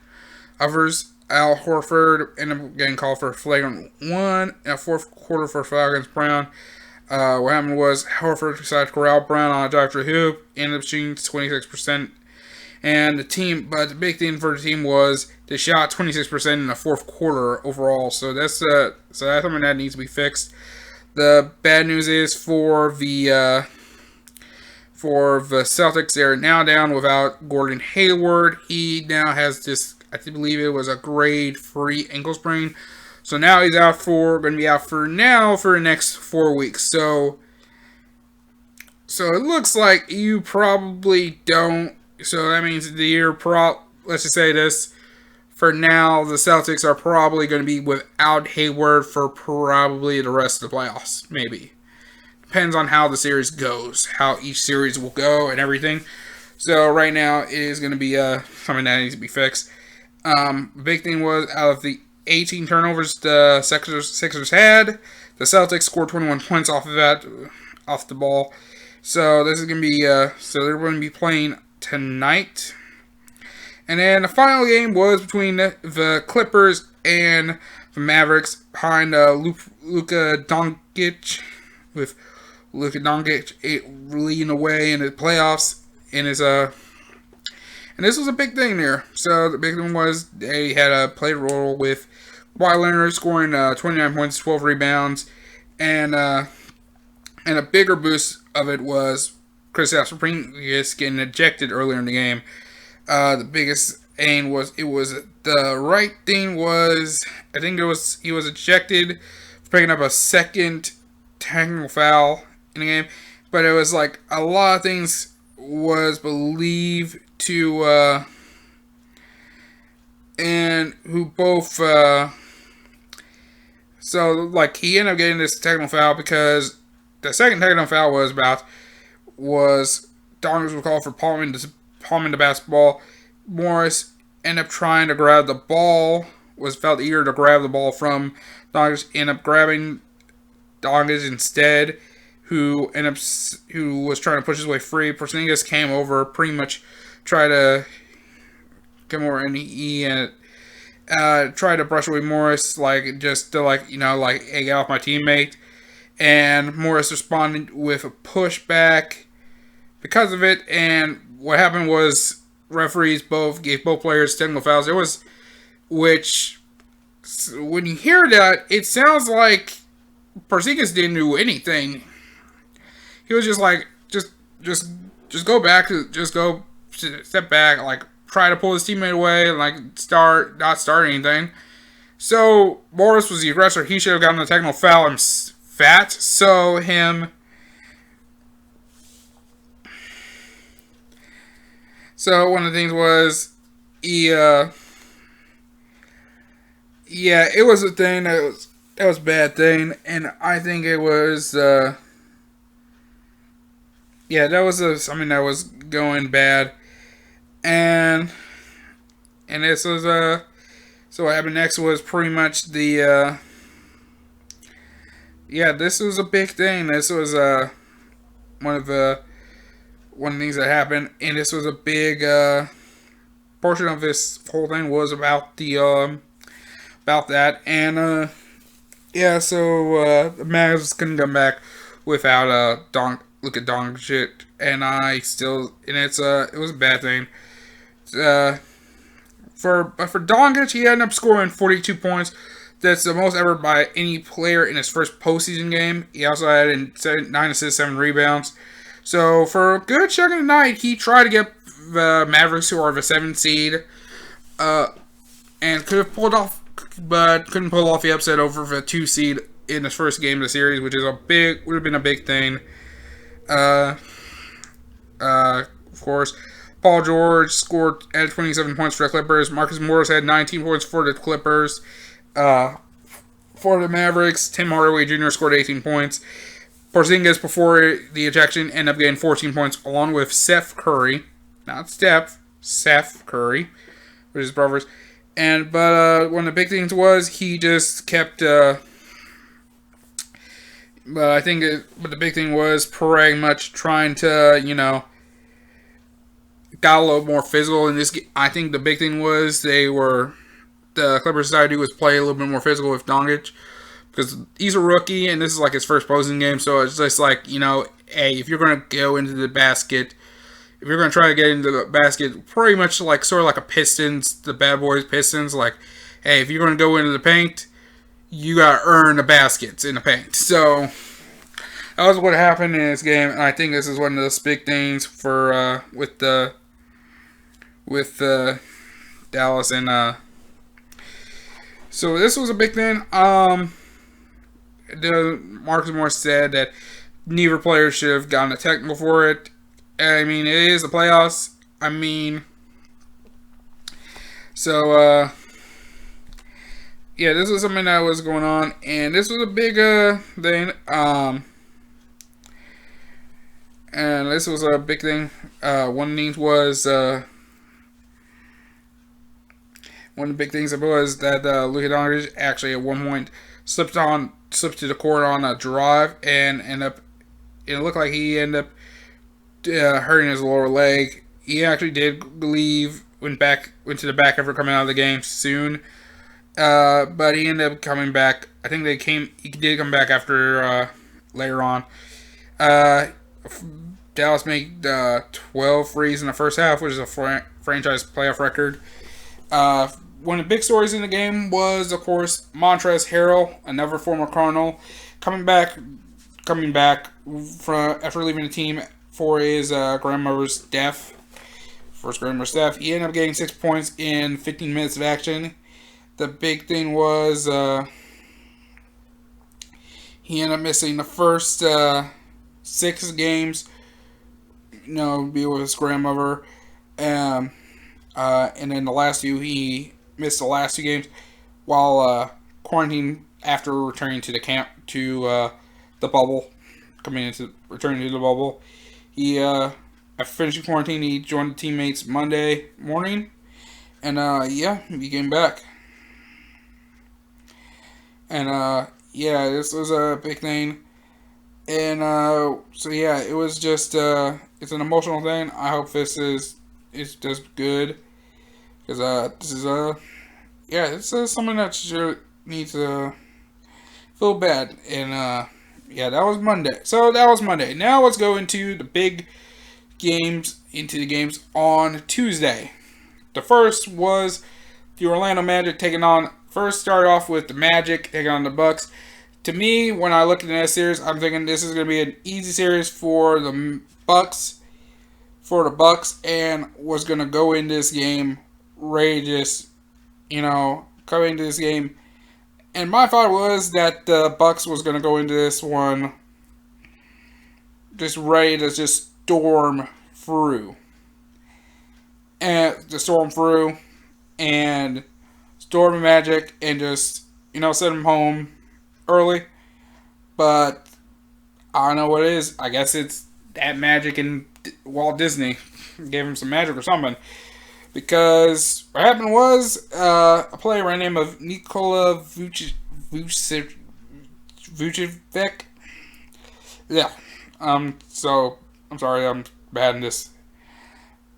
others. Al Horford ended up getting called for a flagrant 1 in the fourth quarter for foul against Brown. What happened was Horford decided to corral Brown on a drive to the hoop, ended up shooting 26%. And the big thing for the team was they shot 26% in the fourth quarter overall. So that's something that needs to be fixed. The bad news is for the Celtics, they're now down without Gordon Hayward. He now has this, I believe it was a grade 3 ankle sprain. So now he's going to be out for the next 4 weeks. So it looks like you probably don't. So that means let's just say this. For now, the Celtics are probably going to be without Hayward for probably the rest of the playoffs. Maybe. Depends on how the series goes. How each series will go and everything. So right now, it is going to be something that needs to be fixed. The big thing was, out of the 18 turnovers the Sixers had, the Celtics scored 21 points off the ball. So this is going to be, they're going to be playing tonight. And then the final game was between the Clippers and the Mavericks behind Luka Doncic, with Luka Doncic leading the way in the playoffs. And this was a big thing there. So the big thing was they had a play role with Kawhi Leonard scoring 29 points, 12 rebounds, and a bigger boost of it was Kristaps Porzingis getting ejected earlier in the game. The biggest aim was he was ejected for picking up a second technical foul in the game, but it was like a lot of things was believed to and who both so like he ended up getting this technical foul because the second technical foul was Doncic was called for palming the basketball. Morris ended up trying to grab the ball, felt eager to grab the ball from Doncic, ended up grabbing Doncic instead, who was trying to push his way free. Porzingis came over, pretty much tried to come over, and he tried to brush away Morris, just to egg off my teammate. And Morris responded with a pushback because of it. And what happened was referees gave both players technical fouls. Which when you hear that, it sounds like Porzingis didn't do anything. He was just like, just go back, just go step back, try to pull his teammate away, and not start anything. So Morris was the aggressor. He should have gotten the technical foul and fat. So one of the things was it was a thing that was a bad thing, and I think it was that was something that was going bad, and this was so what happened next was pretty much this was a big thing. This was one of the things that happened, and this was a big portion of this whole thing was about about that, and Yeah, so the Mavs couldn't come back without Luka Doncic, and it was a bad thing. Uh, for Doncic, he ended up scoring 42 points. That's the most ever by any player in his first postseason game. He also had 9 assists, 7 rebounds. So for a good chunk of the night, he tried to get the Mavericks, who are the 7th seed, uh, and could have pulled off, but couldn't pull off the upset over the 2 seed in the first game of the series, which would have been a big thing. Uh, of course, Paul George scored at 27 points for the Clippers. Marcus Morris had 19 points for the Clippers. For the Mavericks, Tim Hardaway Jr. scored 18 points. Porzingis, before the ejection, ended up getting 14 points, along with Seth Curry, not Steph, Seth Curry, which is brothers. But one of the big things was he just kept. But the big thing was pretty much trying to, got a little more physical in this. I think the big thing was the Clippers decided to do was play a little bit more physical with Doncic, because he's a rookie and this is like his first posting game. So it's just like, hey, if you're going to go into the basket, if you're going to try to get into the basket, pretty much like sort of like a Pistons, the Bad Boys Pistons, like, hey, if you're going to go into the paint, you got to earn the baskets in the paint. So that was what happened in this game, and I think this is one of those big things for with Dallas and so this was a big thing. The Marcus Morris said that neither player should have gotten a technical for it. I mean, it is the playoffs. I mean, so yeah, this was something that was going on, and this was a big thing. And this was a big thing. One of the things was one of the big things was that Luka Doncic actually at one point slipped to the court on a drive and it looked like he ended up hurting his lower leg. He actually did leave, went to the back after coming out of the game soon. But he ended up coming back. I think he did come back after later on. Dallas made 12 threes in the first half, which is a franchise playoff record. One of the big stories in the game was, of course, Montrezl Harrell, another former Cardinal, coming back after leaving the team for his grandmother's death. First grandmother's death. He ended up getting 6 points in 15 minutes of action. The big thing was he ended up missing the first 6 games. Be with his grandmother. And then the last few, he missed the last 2 games while quarantining after returning to the camp, to the bubble, returning to the bubble. He, after finishing quarantine, he joined the teammates Monday morning, and he came back. And this was a big thing. And it was just it's an emotional thing. I hope this is just good, because this is something that sure needs to feel bad. And that was Monday. So that was Monday. Now let's go into the big games, on Tuesday. The first was the Orlando Magic started off with the Magic taking on the Bucks. To me, when I look at that series, I'm thinking this is going to be an easy series for the Bucks. And was going to go into this game ready to just, come into this game. And my thought was that the Bucks was going to go into this one just ready to just storm through. And storm the Magic and just, send them home early. But I don't know what it is. I guess it's that magic and Walt Disney gave him some magic or something. Because what happened was a player by the name of Nikola Vucevic. Yeah. So I'm sorry, I'm bad in this.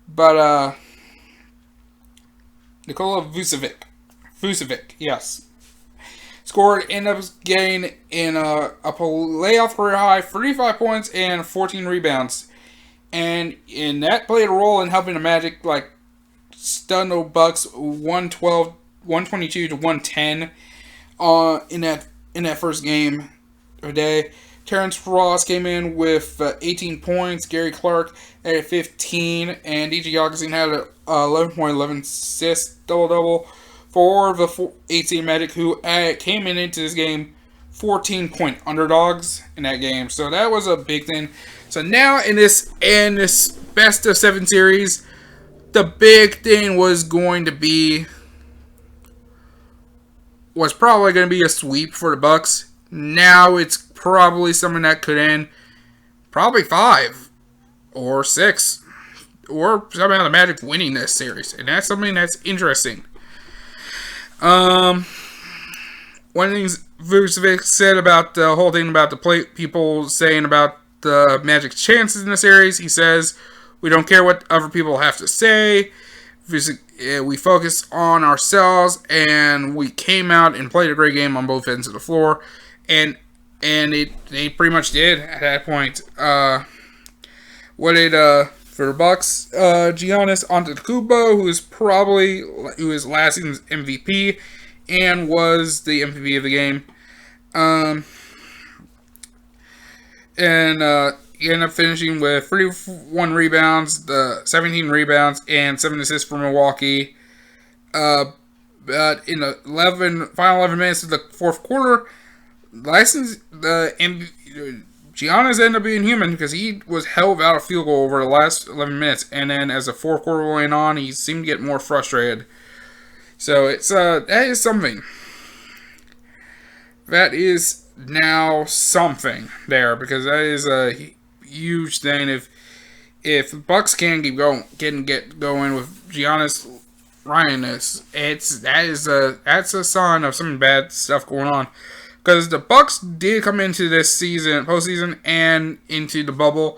But Nikola Vucevic, yes. ended up getting in a playoff career high 35 points and 14 rebounds. And that played a role in helping the Magic stun the Bucks 122 to 110 in that first game of the day. Terrence Ross came in with 18 points. Gary Clark had 15, and DJ Augustine had 11.11 assists, double for the 18 Magic, who came into this game 14-point underdogs in that game. So that was a big thing. So now in this best of 7 series, the big thing was probably going to be a sweep for the Bucks. Now it's probably something that could end probably 5 or 6, or somehow the Magic winning this series, and that's something that's interesting. One of the things Vucevic said about the whole thing about the people saying about the Magic's chances in the series, he says, "We don't care what other people have to say. We focus on ourselves, and we came out and played a great game on both ends of the floor." And they pretty much did at that point. For the Bucks, Giannis Antetokounmpo, who is last season's MVP and was the MVP of the game, he ended up finishing with 31 rebounds, 17 rebounds, and 7 assists for Milwaukee. But in the final 11 minutes of the fourth quarter, Giannis ended up being human because he was held without a field goal over the last 11 minutes, and then as the fourth quarter went on, he seemed to get more frustrated. So that is something. That is now something there, because that is a huge thing. If the Bucks can get going with Giannis Ryanus, that's a sign of some bad stuff going on. Because the Bucks did come into this postseason, and into the bubble,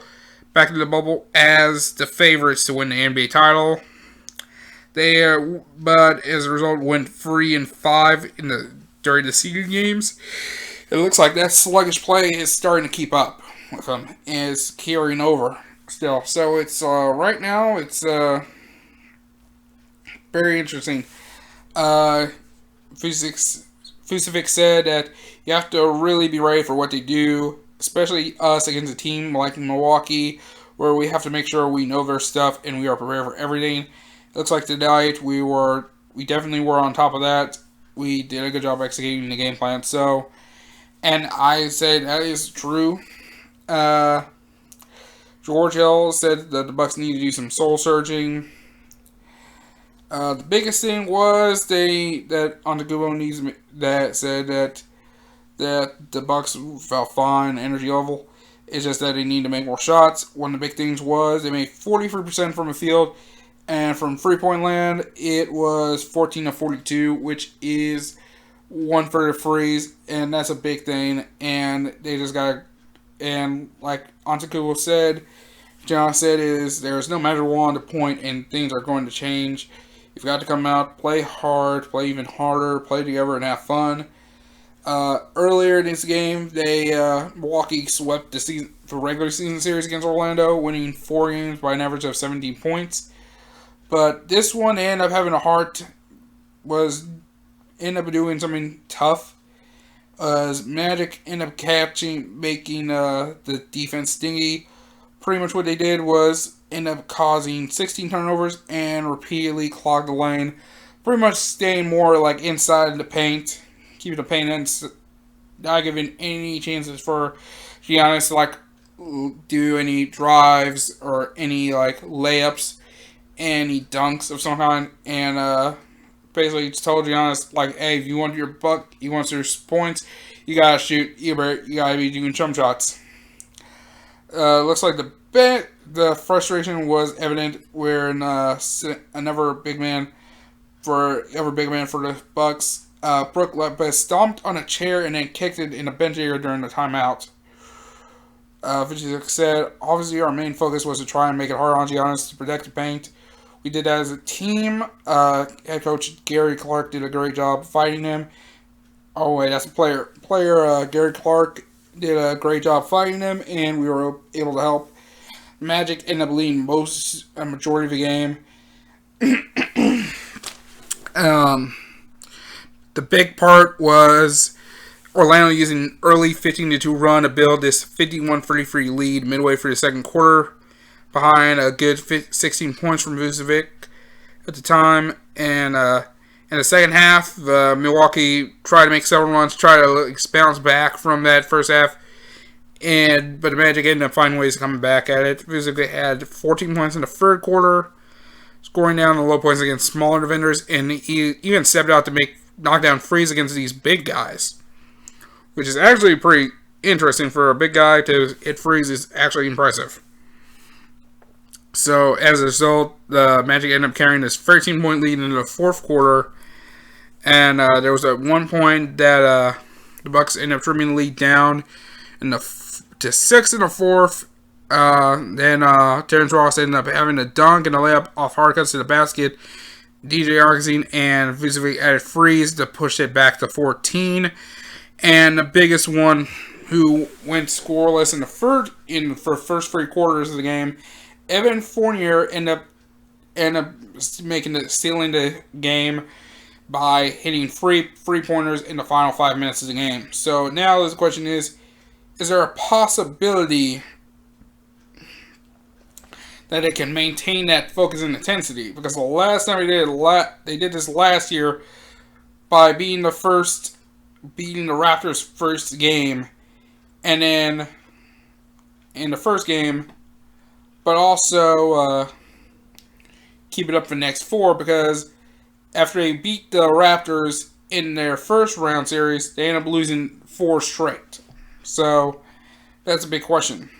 back into the bubble, as the favorites to win the NBA title. But as a result, went 3-5 during the seeding games. It looks like that sluggish play is starting to keep up with them, and is carrying over still. So it's right now it's very interesting. Vucevic said that you have to really be ready for what they do, especially us against a team like Milwaukee, where we have to make sure we know their stuff and we are prepared for everything. It looks like tonight we definitely were on top of that. We did a good job executing the game plan. So, and I said that is true. George Hill said that the Bucks need to do some soul searching. The biggest thing was that Antetokounmpo said that the Bucks felt fine energy level. It's just that they need to make more shots. One of the big things was they made 43% from the field, and from 3-point land it was 14-42, which is 1/3 of threes, and that's a big thing. And they just and like Antetokounmpo said, John said, is there's no magic wand to point, and things are going to change. You've got to come out, play hard, play even harder, play together, and have fun. Earlier in this game, Milwaukee swept the regular season series against Orlando, winning 4 games by an average of 17 points. But this one, they ended up having ended up doing something tough. As Magic ended up making the defense stingy. Pretty much what they did was end up causing 16 turnovers and repeatedly clogged the lane. Pretty much staying more like inside the paint, keeping the paint in, not giving any chances for Giannis to do any drives or any layups, any dunks of some kind, and basically just told Giannis hey, if you want your points, you gotta shoot. You gotta be doing jump shots. Looks like the frustration was evident when another big man for the Bucks, Brook Lopez, stomped on a chair and then kicked it in the bench area during the timeout. Vucevic said, obviously our main focus was to try and make it hard on Giannis to protect the paint. We did that as a team. Head coach Gary Clark did a great job fighting him. Oh wait, that's a player. Gary Clark did a great job fighting him, and we were able to help. Magic ended up leading a majority of the game. um, the big part was Orlando using early 15-2 run to build this 51-33 lead midway through the second quarter, behind a good 16 points from Vucevic at the time. And in the second half, Milwaukee tried to make several runs, try to bounce back from that first half, but the Magic ended up finding ways to come back at it. Vucevic had 14 points in the third quarter, scoring down the low points against smaller defenders, and he even stepped out to make knockdown threes against these big guys, which is actually pretty interesting for a big guy to hit threes. Is actually impressive. So as a result, the Magic ended up carrying this 13-point lead into the fourth quarter, and there was at one point that the Bucks ended up trimming the lead down to 6 in the fourth. Then Terrence Ross ended up having a dunk and a layup off hard cuts to the basket. DJ Augustine and Vucevic added threes to push it back to 14. And the biggest one, who went scoreless in the first 3 quarters of the game, Evan Fournier ended up stealing the game by hitting three pointers in the final 5 minutes of the game. So now the question is there a possibility that it can maintain that focus and intensity? Because the last time they did this last year by beating the Raptors' first game, and then in the first game, but also keep it up for the next 4, because after they beat the Raptors in their first round series, they ended up losing 4 straight. So that's a big question.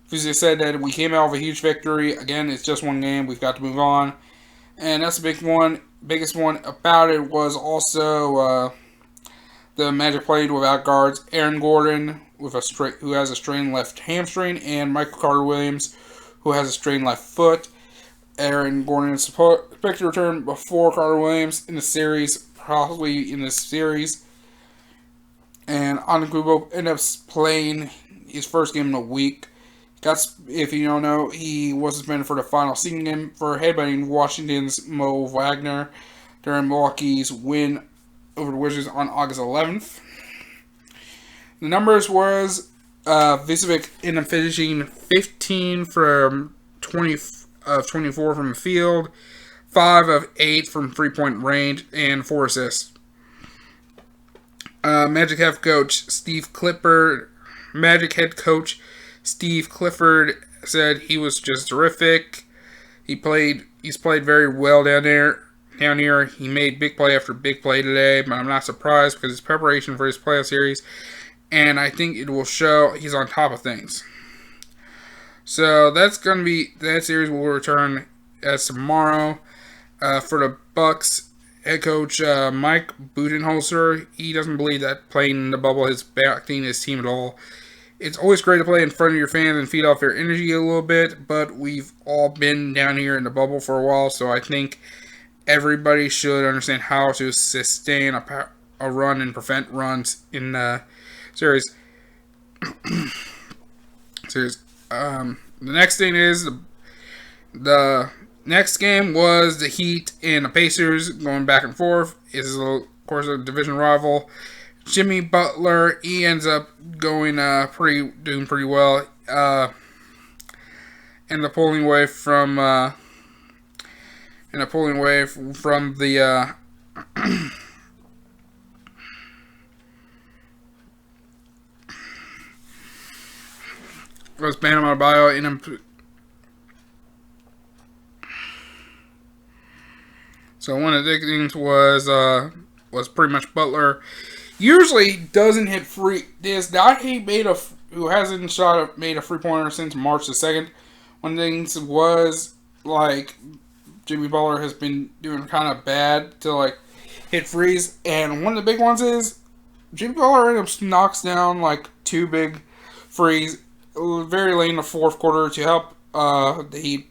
Fuzzy said that we came out with a huge victory. Again, it's just one game. We've got to move on. And that's the big one. Biggest one about it was also the Magic played without guards. Aaron Gordon who has a strained left hamstring, and Michael Carter-Williams, who has a strained left foot. Aaron Gordon is expected to return before Carter-Williams in the series, possibly in this series. And Antetokounmpo ended up playing his first game in a week. If you don't know, he was suspended for the final season game for headbutting Washington's Mo Wagner during Milwaukee's win over the Wizards on August 11th. The numbers was Vucevic ended up finishing 15 from 24 from the field, 5 of 8 from 3-point range, and 4 assists. Magic head coach Steve Clifford said he was just terrific. He's played very well down here. He made big play after big play today, but I'm not surprised because it's preparation for his playoff series, and I think it will show he's on top of things. So that series will return as tomorrow. For the Bucks, head coach Mike Budenholzer, he doesn't believe that playing in the bubble is backing his team at all. It's always great to play in front of your fans and feed off their energy a little bit, but we've all been down here in the bubble for a while, so I think everybody should understand how to sustain a run and prevent runs in the series. The next thing is the next game was the Heat and the Pacers going back and forth. It is, of course, a division rival. Jimmy Butler, he ends up doing pretty well in the pulling away from the was Bam Adebayo in him. So one of the big things was pretty much Butler. Usually doesn't hit free. Who hasn't made a 3-pointer since March the 2nd. One of the things was like Jimmy Butler has been doing kind of bad to hit frees, and one of the big ones is Jimmy Butler knocks down 2 big frees very late in the fourth quarter to help the Heat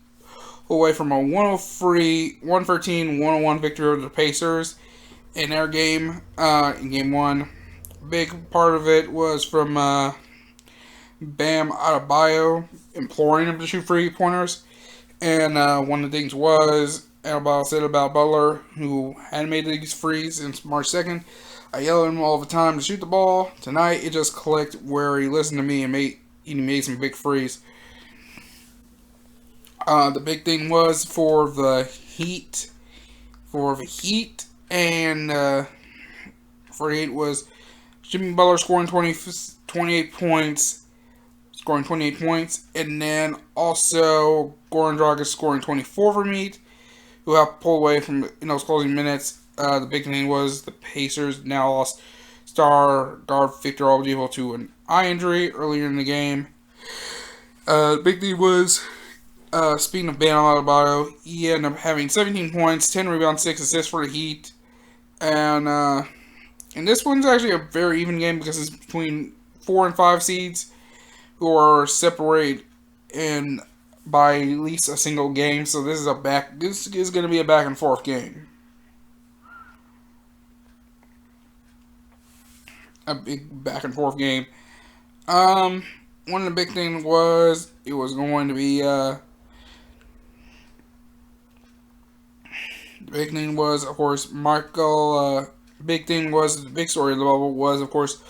away from a 113-101 victory over the Pacers. in their game, in game one. Big part of it was from Bam Adebayo imploring him to shoot 3-pointers. And one of the things was, Adebayo said about Butler, who hadn't made these threes since March 2nd, I yell at him all the time to shoot the ball. Tonight, it just clicked where he listened to me and he made some big threes. The big thing was for the Heat. And for the Heat was Jimmy Butler scoring 28 points. And then also Goran Dragic scoring 24 for Heat, who have pulled away from in those closing minutes. The big thing was the Pacers now lost star guard Victor Oladipo to an eye injury earlier in the game. The big thing was, speaking of Bam Adebayo, he ended up having 17 points, 10 rebounds, 6 assists for the Heat. And this one's actually a very even game because it's between 4 and 5 seeds who are separated in by at least a single game. So this is going to be a back and forth game. A big back and forth game. One of the big things was it was going to be the big thing was, of course, Michael. Big thing was the big story of the bubble was, of course,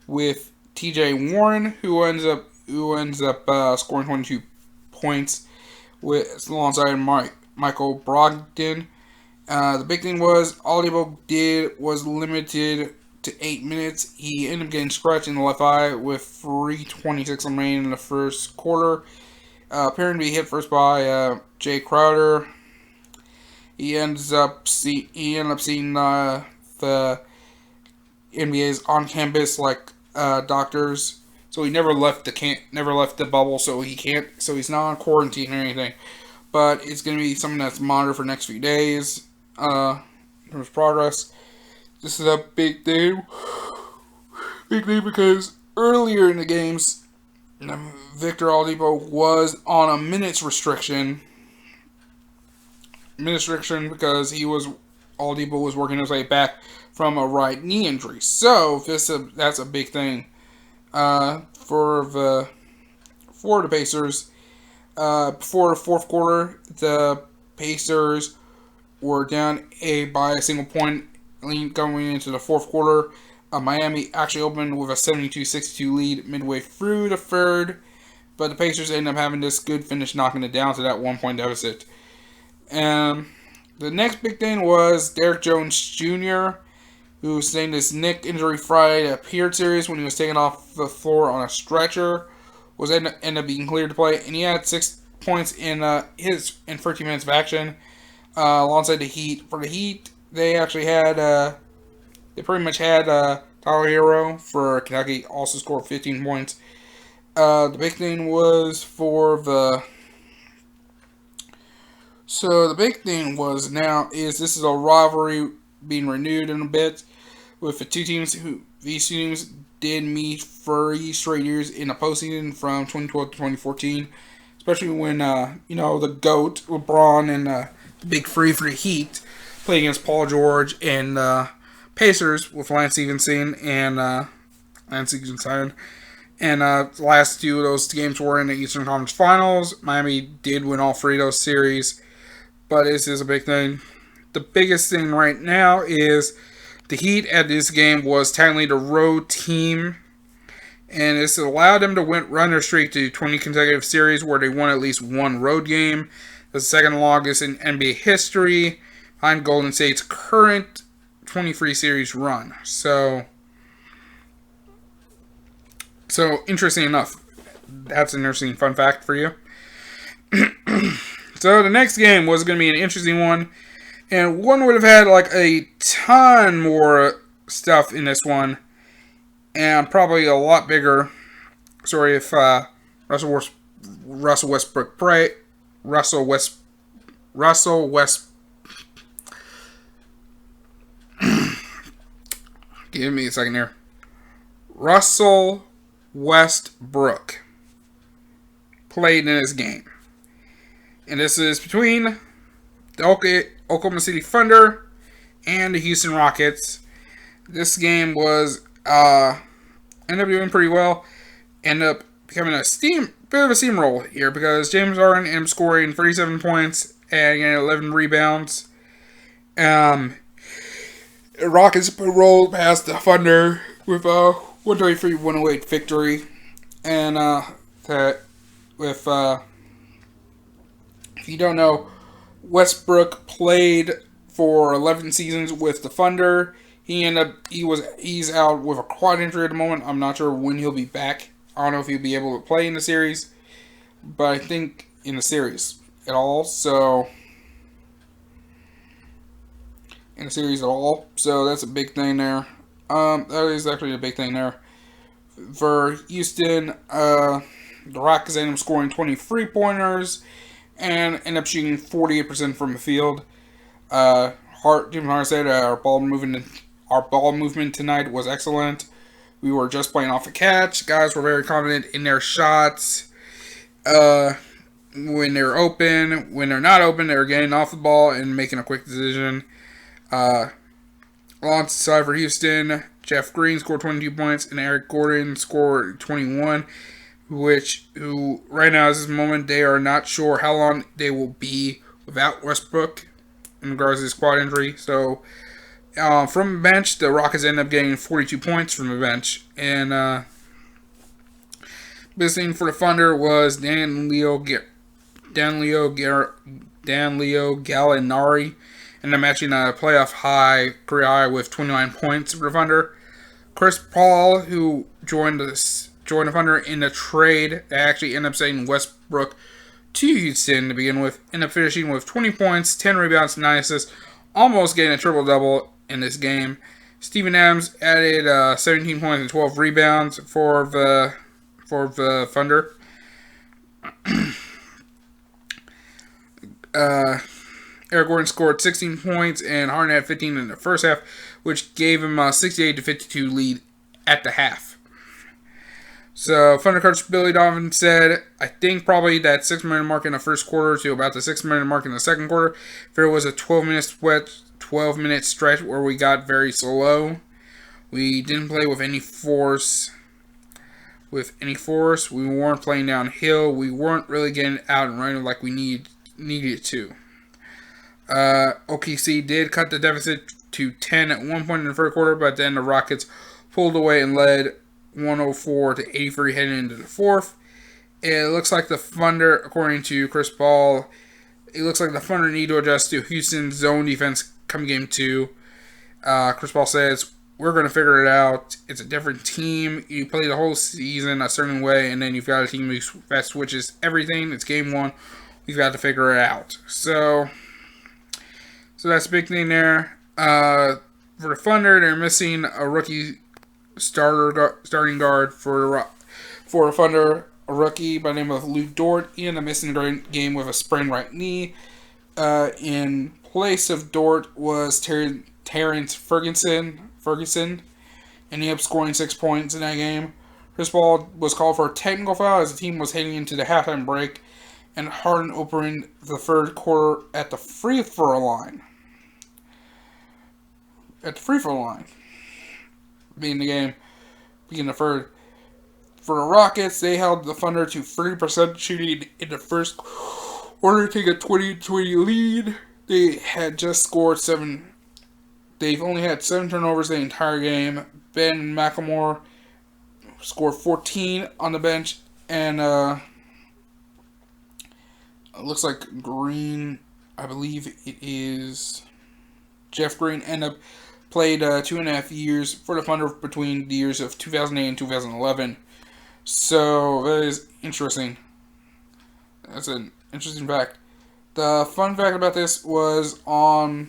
with T.J. Warren, who ends up scoring 22 points with alongside Michael Brogdon. The big thing was Oladipo was limited to 8 minutes. He ended up getting scratched in the left eye with 3:26 remaining in the first quarter. Appearing to be hit first by Jay Crowder. He ends up seeing the NBA's on-campus doctors. So he never left the bubble. So he's not on quarantine or anything. But it's gonna be something that's monitored for the next few days. In terms of progress. This is a big thing. Big thing because earlier in the games, Victor Oladipo was on a minutes restriction. Because Oladipo was working his way back from a right knee injury. So that's a big thing for the Pacers. Before the fourth quarter, the Pacers were down by a single point going into the fourth quarter. Miami actually opened with a 72-62 lead midway through the third, but the Pacers ended up having this good finish, knocking it down to that 1-point deficit. The next big thing was Derrick Jones Jr., who sustained his neck injury Friday at Peard series when he was taken off the floor on a stretcher, was ended up being cleared to play, and he had 6 points in 13 minutes of action alongside the Heat. For the Heat, they actually had pretty much had Tyler Hero for Kentucky also scored 15 points. The big thing was the big thing was now is this is a rivalry being renewed in a bit with the two teams these teams did meet 3 straight years in the postseason from 2012 to 2014, especially when the GOAT LeBron and the big three for the Heat played against Paul George and Pacers with Lance Stevenson. And the last 2 of those games were in the Eastern Conference Finals. Miami did win all 3 of those series, but this is a big thing. The biggest thing right now is the Heat at this game was technically the road team, and this allowed them to run their streak to 20 consecutive series where they won at least one road game. The second longest in NBA history, behind Golden State's current 23 series run. So interesting enough, that's an interesting fun fact for you. So the next game was going to be an interesting one, and one would have had a ton more stuff in this one, and probably a lot bigger. Sorry if Russell Westbrook. Give me a second here. Russell Westbrook played in this game. And this is between the Oklahoma City Thunder and the Houston Rockets. This game was ended up doing pretty well. Ended up becoming bit of a steamroll here because James Harden ended up scoring 37 points and getting 11 rebounds. Rockets rolled past the Thunder with a 123-108 victory, and if you don't know, Westbrook played for 11 seasons with the Thunder. He's out with a quad injury at the moment. I'm not sure when he'll be back. I don't know if he'll be able to play in the series, but I think in the series at all. So that's a big thing there. That is actually a big thing there for Houston. The Rockets ended up scoring 23 pointers and end up shooting 48% from the field. Jim Hart said our ball movement tonight was excellent. We were just playing off the catch. Guys were very confident in their shots. When they're open, when they're not open, they're getting off the ball and making a quick decision. Alongside for Houston, Jeff Green scored 22 points and Eric Gordon scored 21. Who right now at this moment they are not sure how long they will be without Westbrook in regards to his quad injury. So from the bench, the Rockets end up getting 42 points from the bench. And biggest thing for the Thunder was Danilo Gallinari, and I'm matching a playoff career high with 29 points for the Thunder. Chris Paul, who joined the Thunder in a trade that actually ended up sending Westbrook to Houston to begin with, ended up finishing with 20 points, 10 rebounds, 9 assists, almost getting a triple-double in this game. Steven Adams added 17 points and 12 rebounds for the Thunder. Eric Gordon scored 16 points and Harden had 15 in the first half, which gave him a 68-52 lead at the half. So, Thunder coach Billy Donovan said, I think probably that 6-minute mark in the first quarter to about the 6-minute mark in the second quarter, there was a 12-minute stretch where we got very slow. We didn't play with any force. We weren't playing downhill. We weren't really getting out and running like we needed to. OKC did cut the deficit to 10 at one point in the first quarter, but then the Rockets pulled away and led 104-83 heading into the fourth. It looks like the Thunder, according to Chris Paul, need to adjust to Houston's zone defense come game 2. Chris Paul says, we're going to figure it out. It's a different team. You play the whole season a certain way, and then you've got a team that switches everything. It's game 1. We've got to figure it out. So that's a big thing there. For the Thunder, they're missing a rookie starting guard for the Thunder, a rookie by the name of Luke Dort. He ended up missing the game with a sprained right knee. In place of Dort was Terrence Ferguson, and he ended up scoring 6 points in that game. Chris Paul was called for a technical foul as the team was heading into the halftime break, and Harden opened the third quarter at the free throw line. Being the third. For the Rockets, they held the Thunder to 30% shooting in the first quarter to take a 20-20 lead. They had just scored 7. They've only had 7 turnovers the entire game. Ben McLemore scored 14 on the bench, and it looks like Green, I believe it is Jeff Green, ended up played 2.5 years for the Thunder between the years of 2008 and 2011. So that is interesting. That's an interesting fact. The fun fact about this was Daniel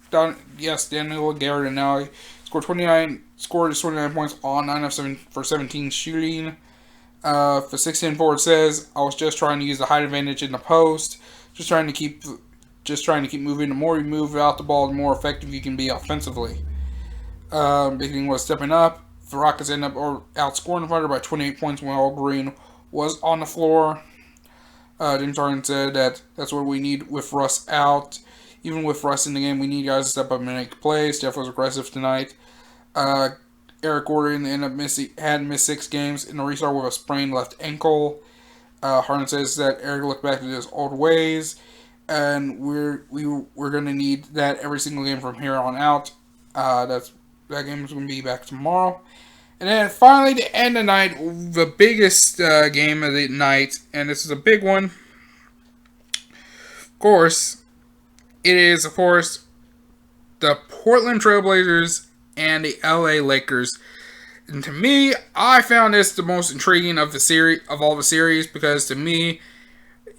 Gallinari scored 29 points on 9 of 7 for 17 shooting. For 6'10" forward says, I was just trying to use the height advantage in the post, just trying to keep moving. The more you move out the ball, the more effective you can be offensively. Big thing was stepping up. The Rockets ended up outscoring the Thunder by 28 points while Green was on the floor. James Harden said that's what we need with Russ out. even with Russ in the game, we need guys to step up and make plays. Steph was aggressive tonight. Eric Gordon ended up had missed 6 games in a restart with a sprained left ankle. Harden says that Eric looked back to his old ways, and we're going to need that every single game from here on out. That game is going to be back tomorrow. And then finally, to end the night, the biggest game of the night, and this is a big one. Of course, it is, of course, the Portland Trailblazers and the LA Lakers. And to me, I found this the most intriguing of all the series, because to me,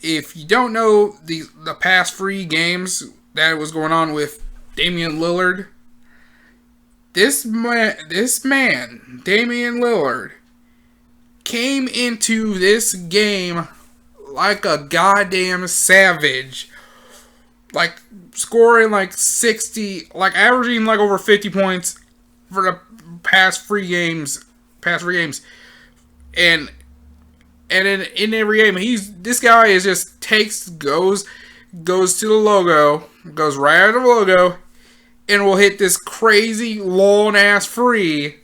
if you don't know the past 3 games that was going on with Damian Lillard, this man, Damian Lillard, came into this game like a goddamn savage. Like, scoring like 60, like averaging like over 50 points for the past 3 games. And in every game, this guy is just goes to the logo, goes right at the logo, and will hit this crazy long ass free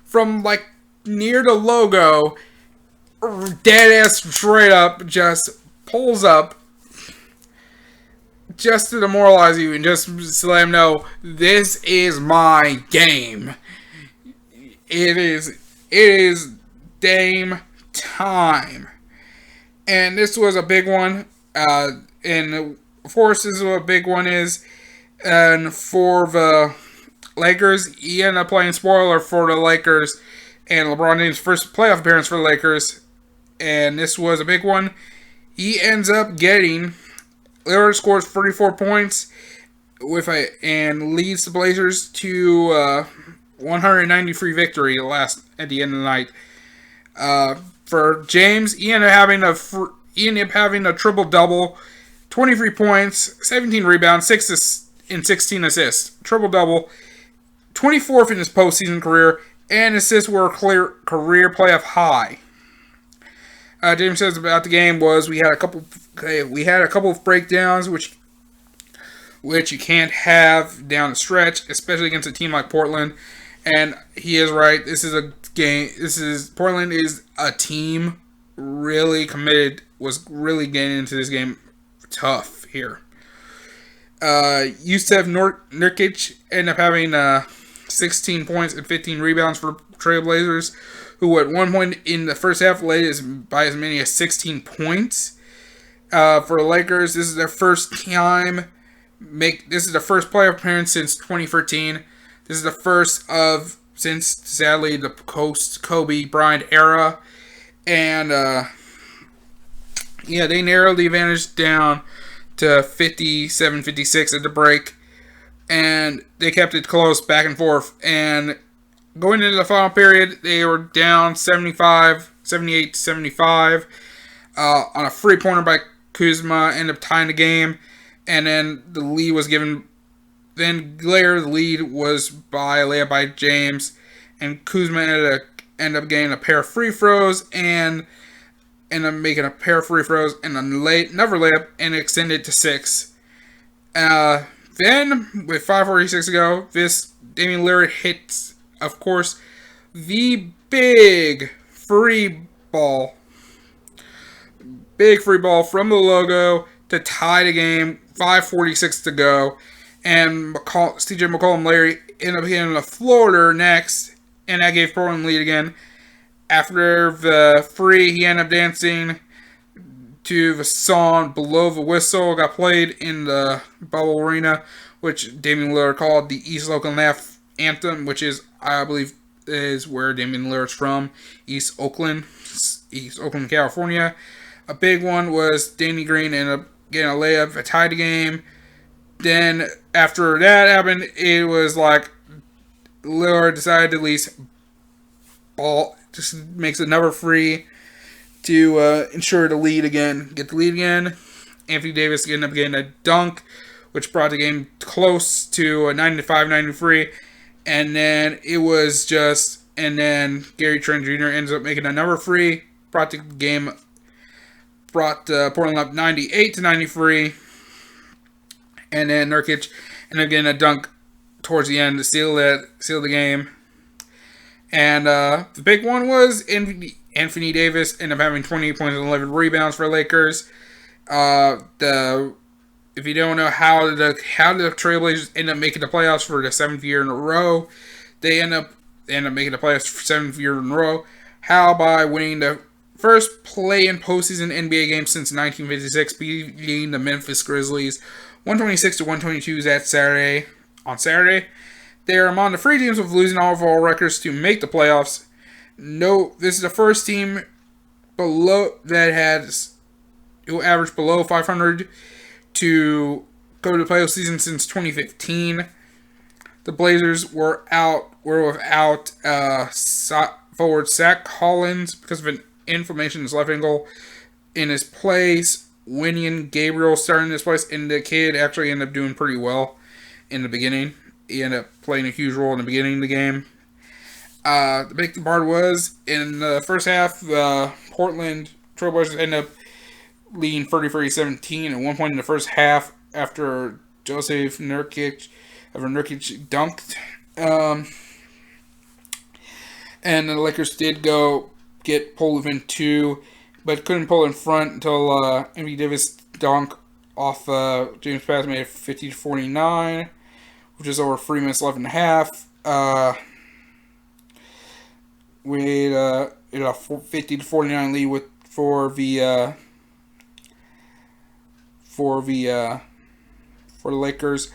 from like near the logo, dead ass straight up, just pulls up just to demoralize you and just to let him know, this is my game. It is Dame time. And this was a big one. And of course, this is what a big one is. And for the Lakers, he ended up playing spoiler for the Lakers. And LeBron James' first playoff appearance for the Lakers. And this was a big one. He ends up getting... Lillard scores 34 points and leads the Blazers to 193 victory at the end of the night. For James, he ended up having a triple-double, 23 points, 17 rebounds, 16 assists. Triple-double, 24th in his postseason career, and assists were a clear career playoff high. James says about the game was we had a couple of breakdowns which you can't have down the stretch, especially against a team like Portland. And he is right. This is a game. Portland is a team really committed. Was really getting into this game tough here. Yusef Nurkic ended up having 16 points and 15 rebounds for Trailblazers, who at one point in the first half led by as many as 16 points. For the Lakers, this is their first time. This is the first playoff appearance since 2013. This is the first since, sadly, the post-Kobe Bryant era. And, they narrowed the advantage down to 57-56 at the break. And they kept it close back and forth. And going into the final period, they were down 78-75 on a free-pointer by Kuzma, ended up tying the game. And then the lead was given... Then later, the lead was by a layup by James. And Kuzma ended up getting a pair of free throws and ended up making a pair of free throws and another layup and extended to 6. Then, with 5:46 to go, Damian Lillard hits, of course, the big free ball. Big free ball from the logo to tie the game. 5:46 to go. And CJ McCollum-Larry ended up hitting a floater next. And that gave Portland lead again. After the free, he ended up dancing to the song Below the Whistle. Got played in the Bubble Arena, which Damian Lillard called the East Oakland Anthem, which is, I believe, is where Damian Lillard's from. East Oakland, California. A big one was Danny Green ended up getting a layup, a tie the game. Then, after that happened, it was like Lillard decided to at least just makes another free to ensure the lead again. Get the lead again. Anthony Davis ended up getting a dunk, which brought the game close to a 95-93. And then Gary Trent Jr. ends up making another free, brought Portland up 98-93. And then Nurkic ended up getting a dunk towards the end to seal the game. And the big one was Anthony Davis ended up having 28 points and 11 rebounds for Lakers. If you don't know how the Trailblazers end up making the playoffs for the 7th year in a row, they end up making the playoffs for 7th year in a row. How? By winning the first play-in postseason NBA game since 1956, beating the Memphis Grizzlies 126-122 on Saturday. They are among the 3 teams with losing overall records to make the playoffs. No, this is the first team who averaged below 500 to go to the playoff season since 2015. The Blazers were without forward Zach Collins because of an inflammation in his left ankle. In his place, Wenyen Gabriel starting this place, and the kid actually ended up doing pretty well in the beginning. He ended up playing a huge role in the beginning of the game. The big part was, in the first half, the Portland Trailblazers ended up leading 33-17 at one point in the first half after Nurkic dunked. And the Lakers did go get pulled within 2, but couldn't pull in front until Anthony Davis dunk off James Paxson made it 50-49, which is over 3 minutes left in the half. We had a 50-49 lead for the Lakers,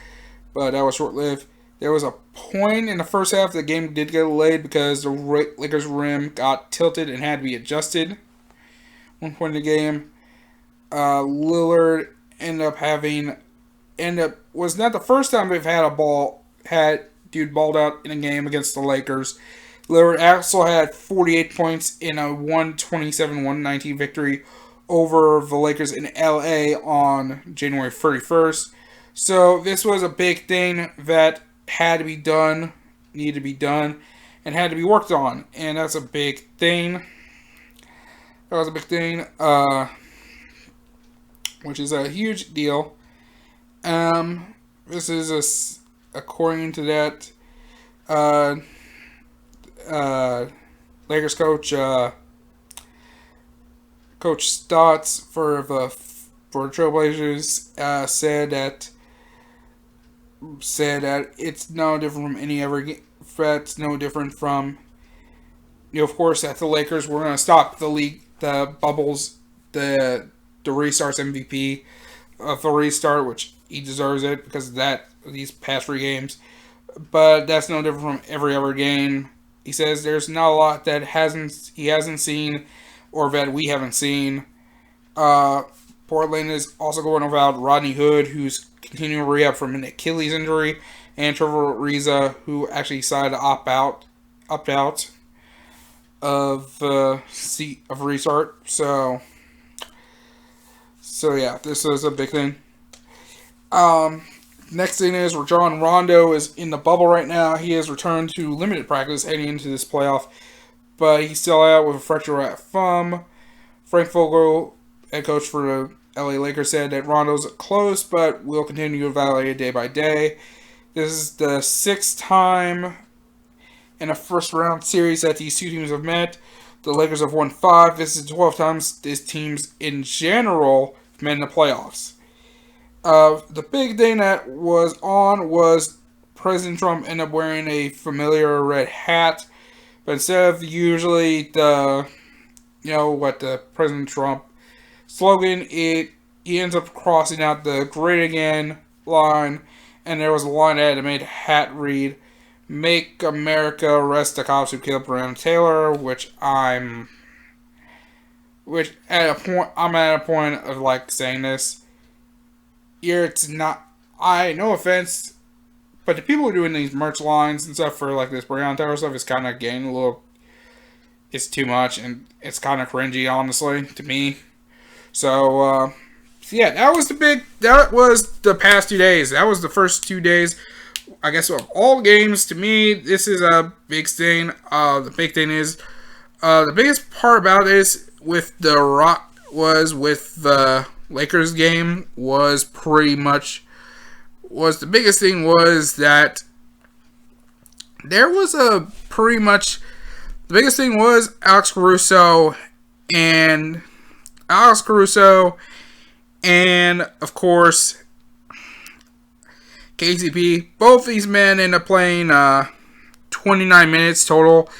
but that was short-lived. There was a point in the first half the game did get delayed because the Lakers rim got tilted and had to be adjusted. One point in the game, Lillard was not the first time they've had dude balled out in a game against the Lakers. Lillard also had 48 points in a 127-119 victory over the Lakers in LA on January 31st. So this was a big thing that had to be done, needed to be done, and had to be worked on. And that's a big thing. That was a big thing, which is a huge deal. This is according to that Lakers coach Coach Stotts for the Trailblazers said that it's no different from any other game. It's no different from, of course, that the Lakers were going to stop the league, the bubbles, the restart's MVP of the restart, which he deserves it because of that, these past 3 games. But that's no different from every other game. He says there's not a lot that he hasn't seen or that we haven't seen. Portland is also going without Rodney Hood, who's continuing rehab from an Achilles injury, and Trevor Ariza, who actually decided to opt out of restart. So yeah, this is a big thing. Next thing is Rajon Rondo is in the bubble right now. He has returned to limited practice heading into this playoff, but he's still out with a fracture at thumb. Frank Vogel, head coach for the LA Lakers, said that Rondo's close, but will continue to evaluate it day by day. This is the 6th time in a first-round series that these 2 teams have met. The Lakers have won 5. This is 12 times these teams in general have met in the playoffs. The big thing that was President Trump ended up wearing a familiar red hat, but instead of usually the President Trump slogan, he ends up crossing out the "Great Again" line, and there was a line that made hat read, "Make America arrest the cops who killed Breonna Taylor," I'm at a point of like saying this. It's not, no offense, but the people who are doing these merch lines and stuff for like this Breonna Taylor stuff is kind of getting a little, it's too much, and it's kind of cringy, honestly, to me. So, yeah, that was the past 2 days. That was the first 2 days, I guess, of all games. To me, this is a big thing. The big thing is, the biggest part about this with the Lakers game was pretty much was the biggest thing was that there was a pretty much the biggest thing was Alex Caruso and of course KCP. Both these men ended up playing 29 minutes total,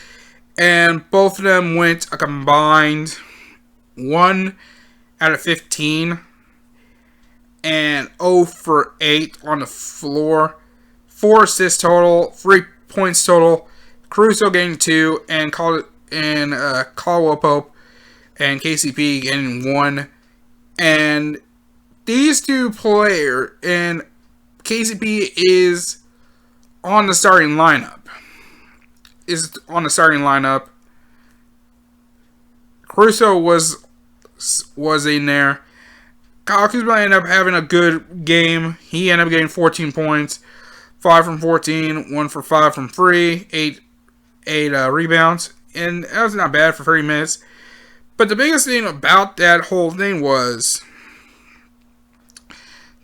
and both of them went a combined 1 out of 15 and 0 for 8 on the floor. 4 assists total, 3 points total. Caruso getting 2, and Caldwell Pope and KCP getting 1. And these two players, and KCP is on the starting lineup. Caruso was in there. Kyle Kuzma ended up having a good game. He ended up getting 14 points, 5 from 14, 1 for 5 from 3, 8 rebounds, and that was not bad for 30 minutes. But the biggest thing about that whole thing was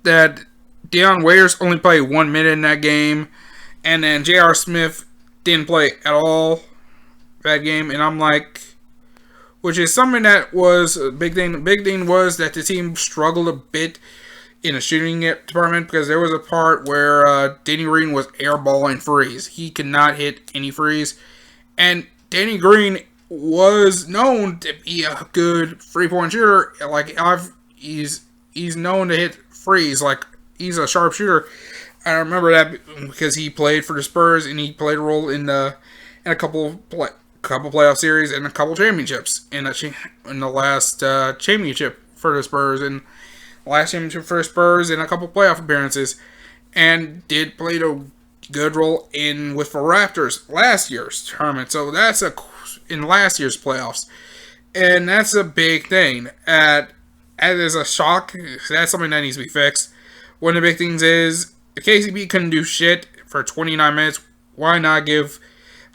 that Dion Waiters only played 1 minute in that game, and then J.R. Smith didn't play at all that game, and I'm like, which is something that was a big thing. The big thing was that the team struggled a bit in the shooting department, because there was a part where Danny Green was airballing threes. He could not hit any threes, and Danny Green was known to be a good 3-point shooter. Like, he's known to hit threes. Like, he's a sharp shooter. I remember that because he played for the Spurs, and he played a role in a couple playoff series and a couple championships in the last championship for the Spurs, and last championship for the Spurs, and a couple playoff appearances, and did play a good role with the Raptors last year's tournament. So that's in last year's playoffs, and that's a big thing. As is a shock, that's something that needs to be fixed. One of the big things is the KCP couldn't do shit for 29 minutes.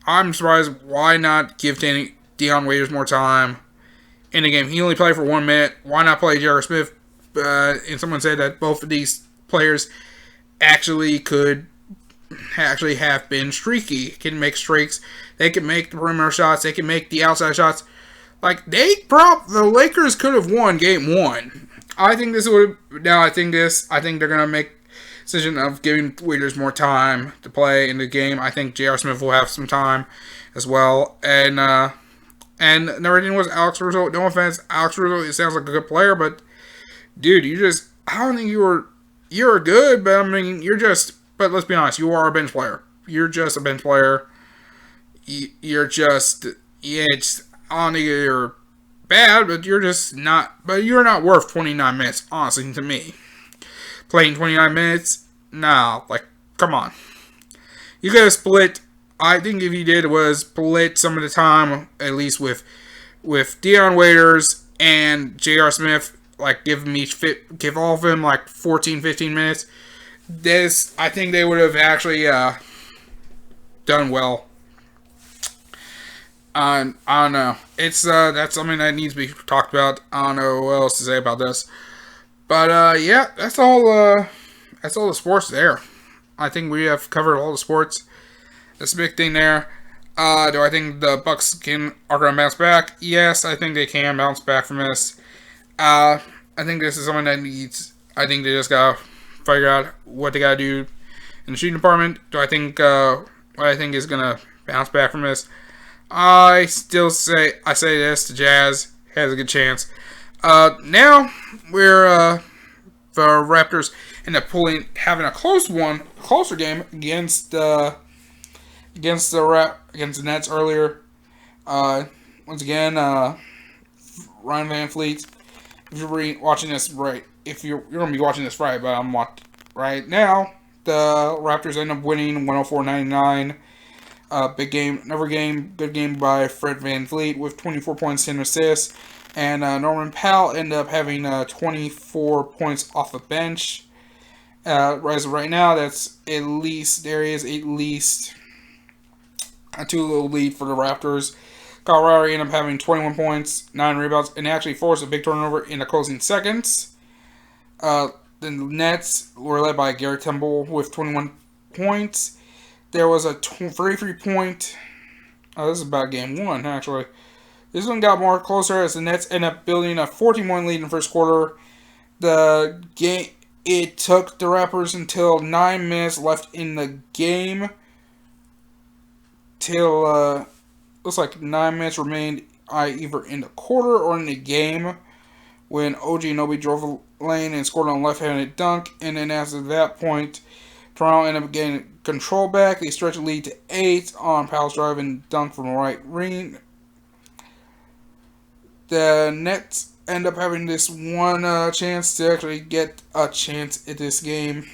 I'm surprised, why not give Dion Waiters more time in the game? He only played for 1 minute. Why not play J.R. Smith? And someone said that both of these players actually have been streaky. Can make streaks. They can make the perimeter shots. They can make the outside shots. Like, the Lakers could have won Game 1. I think they're going to make decision of giving Waiters more time to play in the game. I think J.R. Smith will have some time as well. And another thing was Alex Caruso. No offense, Alex Caruso, it sounds like a good player, but dude, I don't think you're good, but I mean, but let's be honest, you are a bench player. You're just a bench player. I don't think you're bad, but you're not worth 29 minutes, honestly, to me. Playing 29 minutes? Nah, like, come on. You could have split. I think if you did was split some of the time, at least with Dion Waiters and J.R. Smith, like, give all of them like 14, 15 minutes. I think they would have actually done well. I don't know. It's that's something that needs to be talked about. I don't know what else to say about this. But, yeah, that's all the sports there. I think we have covered all the sports. That's a big thing there. Do I think the Bucks are going to bounce back? Yes, I think they can bounce back from this. I think this is something I think they just got to figure out what they got to do in the shooting department. Do I think, what I think is going to bounce back from this? I say this, the Jazz has a good chance. Now the Raptors end up having a closer game against the Nets earlier. Once again, Ryan Van Fleet. If you're watching this right, you're gonna be watching this right, but I'm watching right now. The Raptors end up winning 104-99. Big game, good game by Fred Van Fleet with 24 points, 10 assists. And Norman Powell ended up having 24 points off the bench. Right now, there is at least a 2-0 lead for the Raptors. Kyle Lowry ended up having 21 points, 9 rebounds, and actually forced a big turnover in the closing seconds. The Nets were led by Gary Temple with 21 points. There was a 33-point. Oh, this is about game one, actually. This one got more closer as the Nets ended up building a 14-point lead in the first quarter. The game. It took the Raptors until 9 minutes left in the game. Till looks like 9 minutes remained either in the quarter or in the game when OG Anunoby drove a lane and scored on a left-handed dunk. And then after that point, Toronto ended up getting control back. They stretched the lead to 8 on Powell's drive and dunk from the right ring. The Nets end up having this one chance to actually get a chance at this game.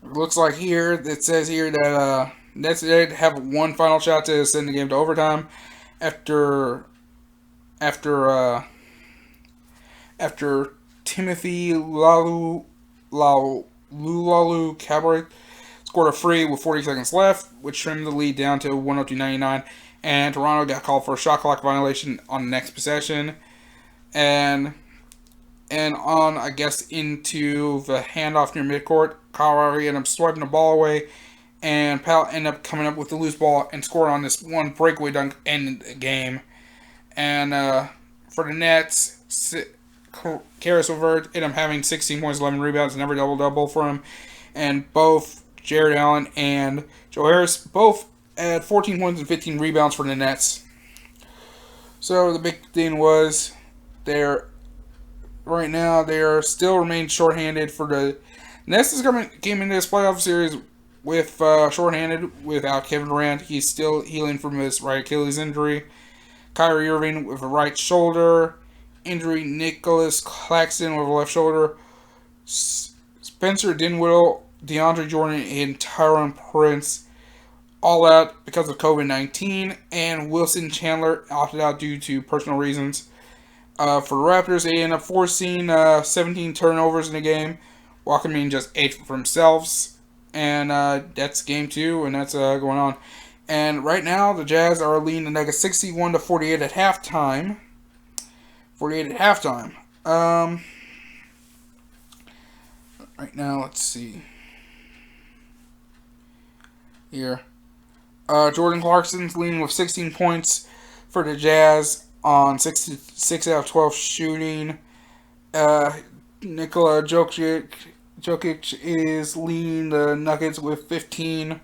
It looks like here, it says here that Nets did have one final shot to send the game to overtime after Timothy Lulalu Cabaret scored a free with 40 seconds left, which trimmed the lead down to 102.99. And Toronto got called for a shot clock violation on the next possession. And on, I guess, into the handoff near midcourt, Kyle Lowry ended up swiping the ball away. And Powell ended up coming up with the loose ball and scored on this one breakaway dunk in the game. And for the Nets, Caris LeVert ended up having 16 points, 11 rebounds, and every double-double for him. And both Jared Allen and Joe Harris both had 14 points and 15 rebounds for the Nets. So the big thing was right now they are still remain shorthanded for the Nets. Came into this playoff series with shorthanded without Kevin Durant. He's still healing from his right Achilles injury. Kyrie Irving with a right shoulder injury. Nicholas Claxton with a left shoulder. Spencer Dinwiddie, DeAndre Jordan, and Taurean Prince all out because of COVID-19, and Wilson Chandler opted out due to personal reasons. For the Raptors, they end up forcing 17 turnovers in the game, welcoming just 8 for themselves, and that's game 2, and that's going on. And right now, the Jazz are leading the Nuggets 61-48 at halftime. 48 at halftime. Right now, let's see here. Jordan Clarkson's leading with 16 points for the Jazz on 6 out of 12 shooting. Nikola Jokic is leading the Nuggets with 15.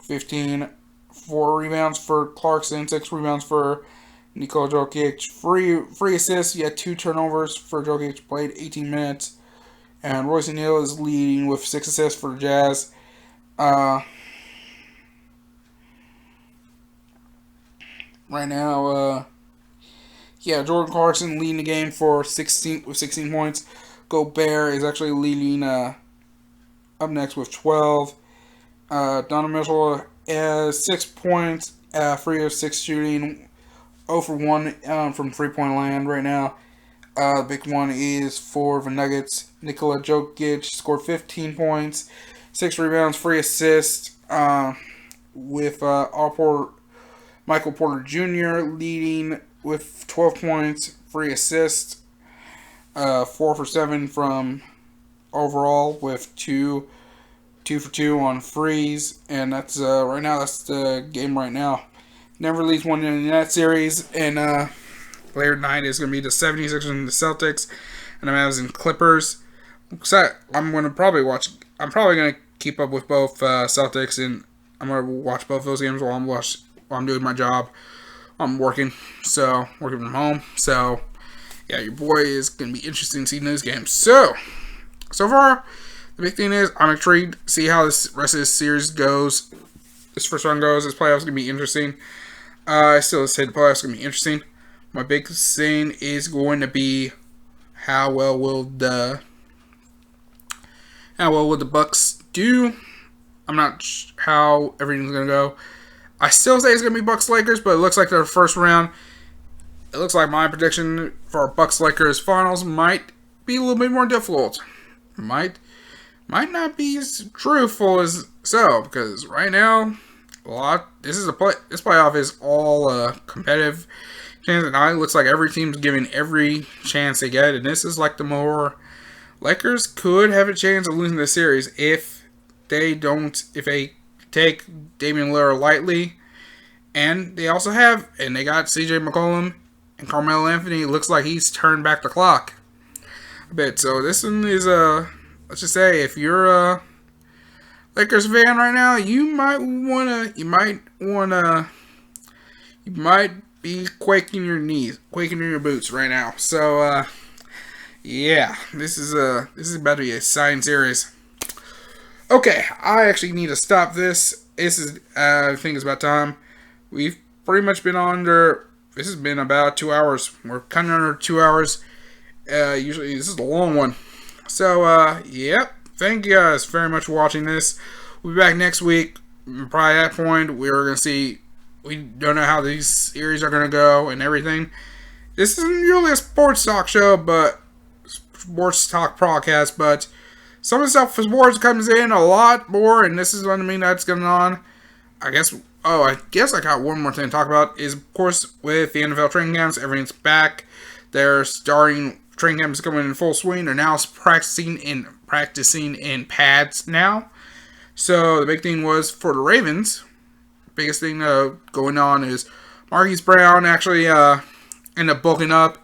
4 rebounds for Clarkson, 6 rebounds for Nikola Jokic. Free assists, he had 2 turnovers for Jokic, played 18 minutes. And Royce O'Neal is leading with 6 assists for the Jazz. Right now, Jordan Clarkson leading the game for 16 points. Gobert is actually leading up next with 12. Donovan Mitchell has 6 points, 3 of 6 shooting, 0 for 1 from 3-point land right now. The big one is for the Nuggets. Nikola Jokic scored 15 points, 6 rebounds, 3 assists, with Michael Porter Jr. leading with 12 points, 3 assists, 4 for 7 from overall with 2 for 2 on frees, and that's right now. That's the game right now. Never leaves one in that series, and later tonight is going to be the 76ers and the Celtics, and the Mavs and Clippers. So I'm probably going to keep up with both Celtics, and I'm going to watch both those games while I'm doing my job. I'm working from home. So, yeah, your boy is going to be interested in seeing those games. So far, the big thing is I'm intrigued to see how this rest of this series goes. This first round goes. This playoff's going to be interesting. I still say the playoffs are going to be interesting. My big thing is going to be how well will the Bucks do. I'm not sure how everything's going to go. I still say it's going to be Bucks-Lakers, but it looks like their first round, it looks like my prediction for Bucks-Lakers finals might be a little bit more difficult. Might not be as truthful as so, because right now, this playoff is all competitive chance, and it looks like every team's giving every chance they get, and this is like the more Lakers could have a chance of losing the series if they take Damian Lillard lightly, and they got CJ McCollum and Carmelo Anthony. It looks like he's turned back the clock a bit. So this one is let's just say if you're a Lakers fan right now, you might be quaking in your boots right now. So yeah, this is about to be a sign series. Okay, I actually need to stop this. I think it's about time. We've pretty much been this has been about 2 hours. We're kind of under 2 hours. Usually this is a long one. So, yep. Thank you guys very much for watching this. We'll be back next week. Probably at that point, we're going to see. We don't know how these series are going to go and everything. This isn't really a sports talk show, but sports talk podcast, but some of the stuff for sports comes in a lot more, and this is what I mean that's going on. I guess I got one more thing to talk about is, of course, with the NFL training camps, everything's back. They're starting training camps coming in full swing. They're now practicing in pads now. So the big thing was for the Ravens. Biggest thing going on is Marquise Brown actually ended up bulking up.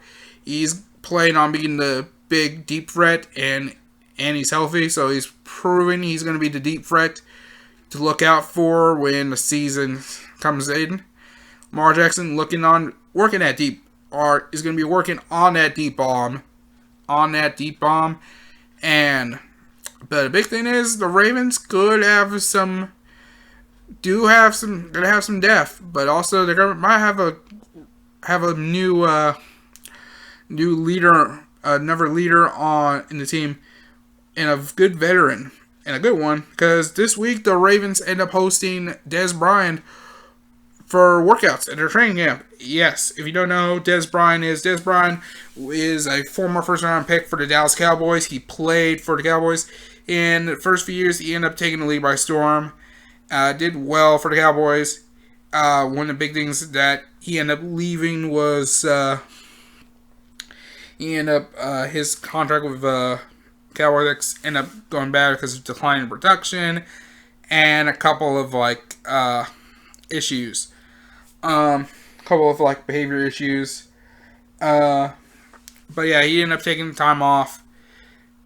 He's playing on being the big deep threat, and he's healthy, so he's proving he's going to be the deep threat to look out for when the season comes in. Lamar Jackson is going to be working on that deep bomb. But the big thing is the Ravens could have some depth, but also they're might have a new leader, another leader in the team, and a good veteran. And a good one, because this week the Ravens end up hosting Dez Bryant for workouts at their training camp. Yes, if you don't know, Dez Bryant is a former first-round pick for the Dallas Cowboys. He played for the Cowboys. In the first few years, he ended up taking the league by storm. Did well for the Cowboys. One of the big things that he ended up leaving was his contract with Cowboys ended up going bad because of declining production and a couple of issues, behavior issues. But yeah, he ended up taking the time off.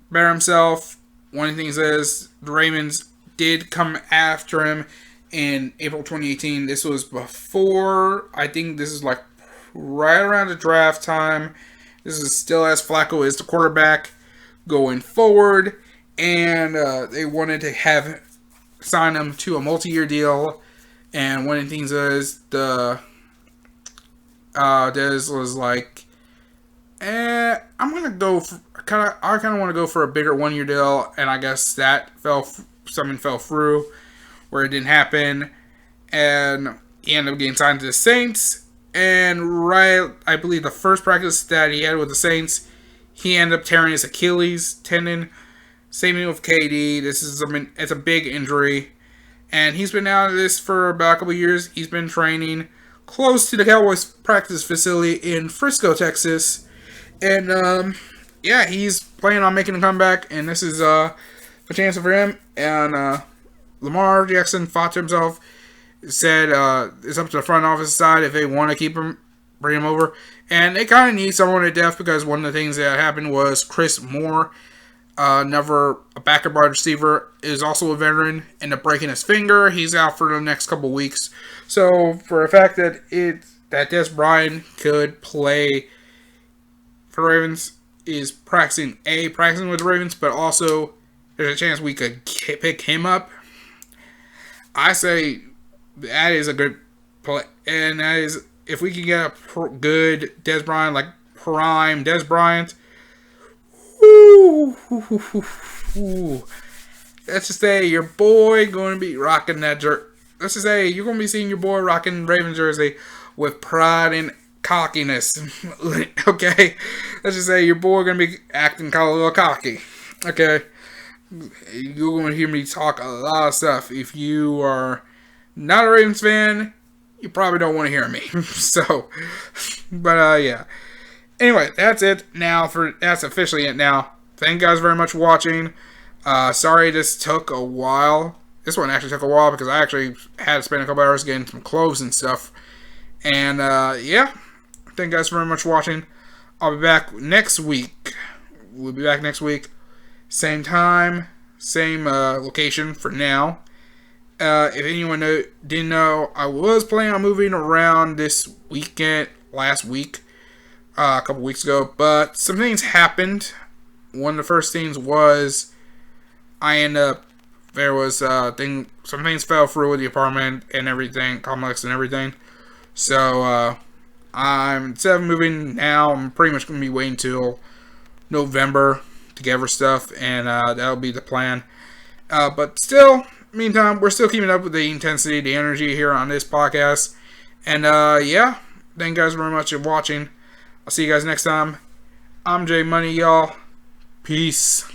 Better himself. One of the things is the Ravens did come after him in April 2018. This was before, I think this is right around the draft time. This is still as Flacco is the quarterback going forward, and they wanted to sign him to a multi-year deal. And one of the things is Dez was like, I'm gonna go for, I kind of want to go for a bigger 1-year deal, and I guess that something fell through where it didn't happen, and he ended up getting signed to the Saints. And I believe the first practice that he had with the Saints, he ended up tearing his Achilles tendon. Same thing with KD. It's a big injury. And he's been out of this for about a couple of years. He's been training close to the Cowboys practice facility in Frisco, Texas. And, he's planning on making a comeback. And this is a chance for him. And Lamar Jackson thought to himself, said it's up to the front office side if they want to keep him, bring him over. And they kind of need someone at depth, because one of the things that happened was Chris Moore, never a backup wide receiver, is also a veteran, ended up breaking his finger. He's out for the next couple weeks. So for the fact that Dez Bryant could play for the Ravens, is practicing with the Ravens, but also there's a chance we could pick him up. I say that is a good play, and that is, if we can get a good Dez Bryant, like prime Dez Bryant, let's just say your boy going to be rocking that jersey. Let's just say you're going to be seeing your boy rocking Ravens jersey with pride and cockiness. Okay? Let's just say your boy going to be acting kind of a little cocky. Okay? You're going to hear me talk a lot of stuff. If you are not a Ravens fan, you probably don't want to hear me. So, but yeah. Anyway, that's it now. That's officially it now. Thank you guys very much for watching. Sorry this took a while. This one actually took a while because I actually had to spend a couple hours getting some clothes and stuff. And yeah, thank you guys very much for watching. I'll be back next week. We'll be back next week. Same time, same location for now. If anyone didn't know, I was planning on moving around this weekend, last week, a couple weeks ago, but some things happened. One of the first things was there was some things fell through with the apartment and everything, complex and everything. So, instead of moving now, I'm pretty much going to be waiting till November to gather stuff, and that'll be the plan. But still, meantime, we're still keeping up with the intensity, the energy here on this podcast. And yeah, thank you guys very much for watching. I'll see you guys next time. I'm J Money, y'all. Peace.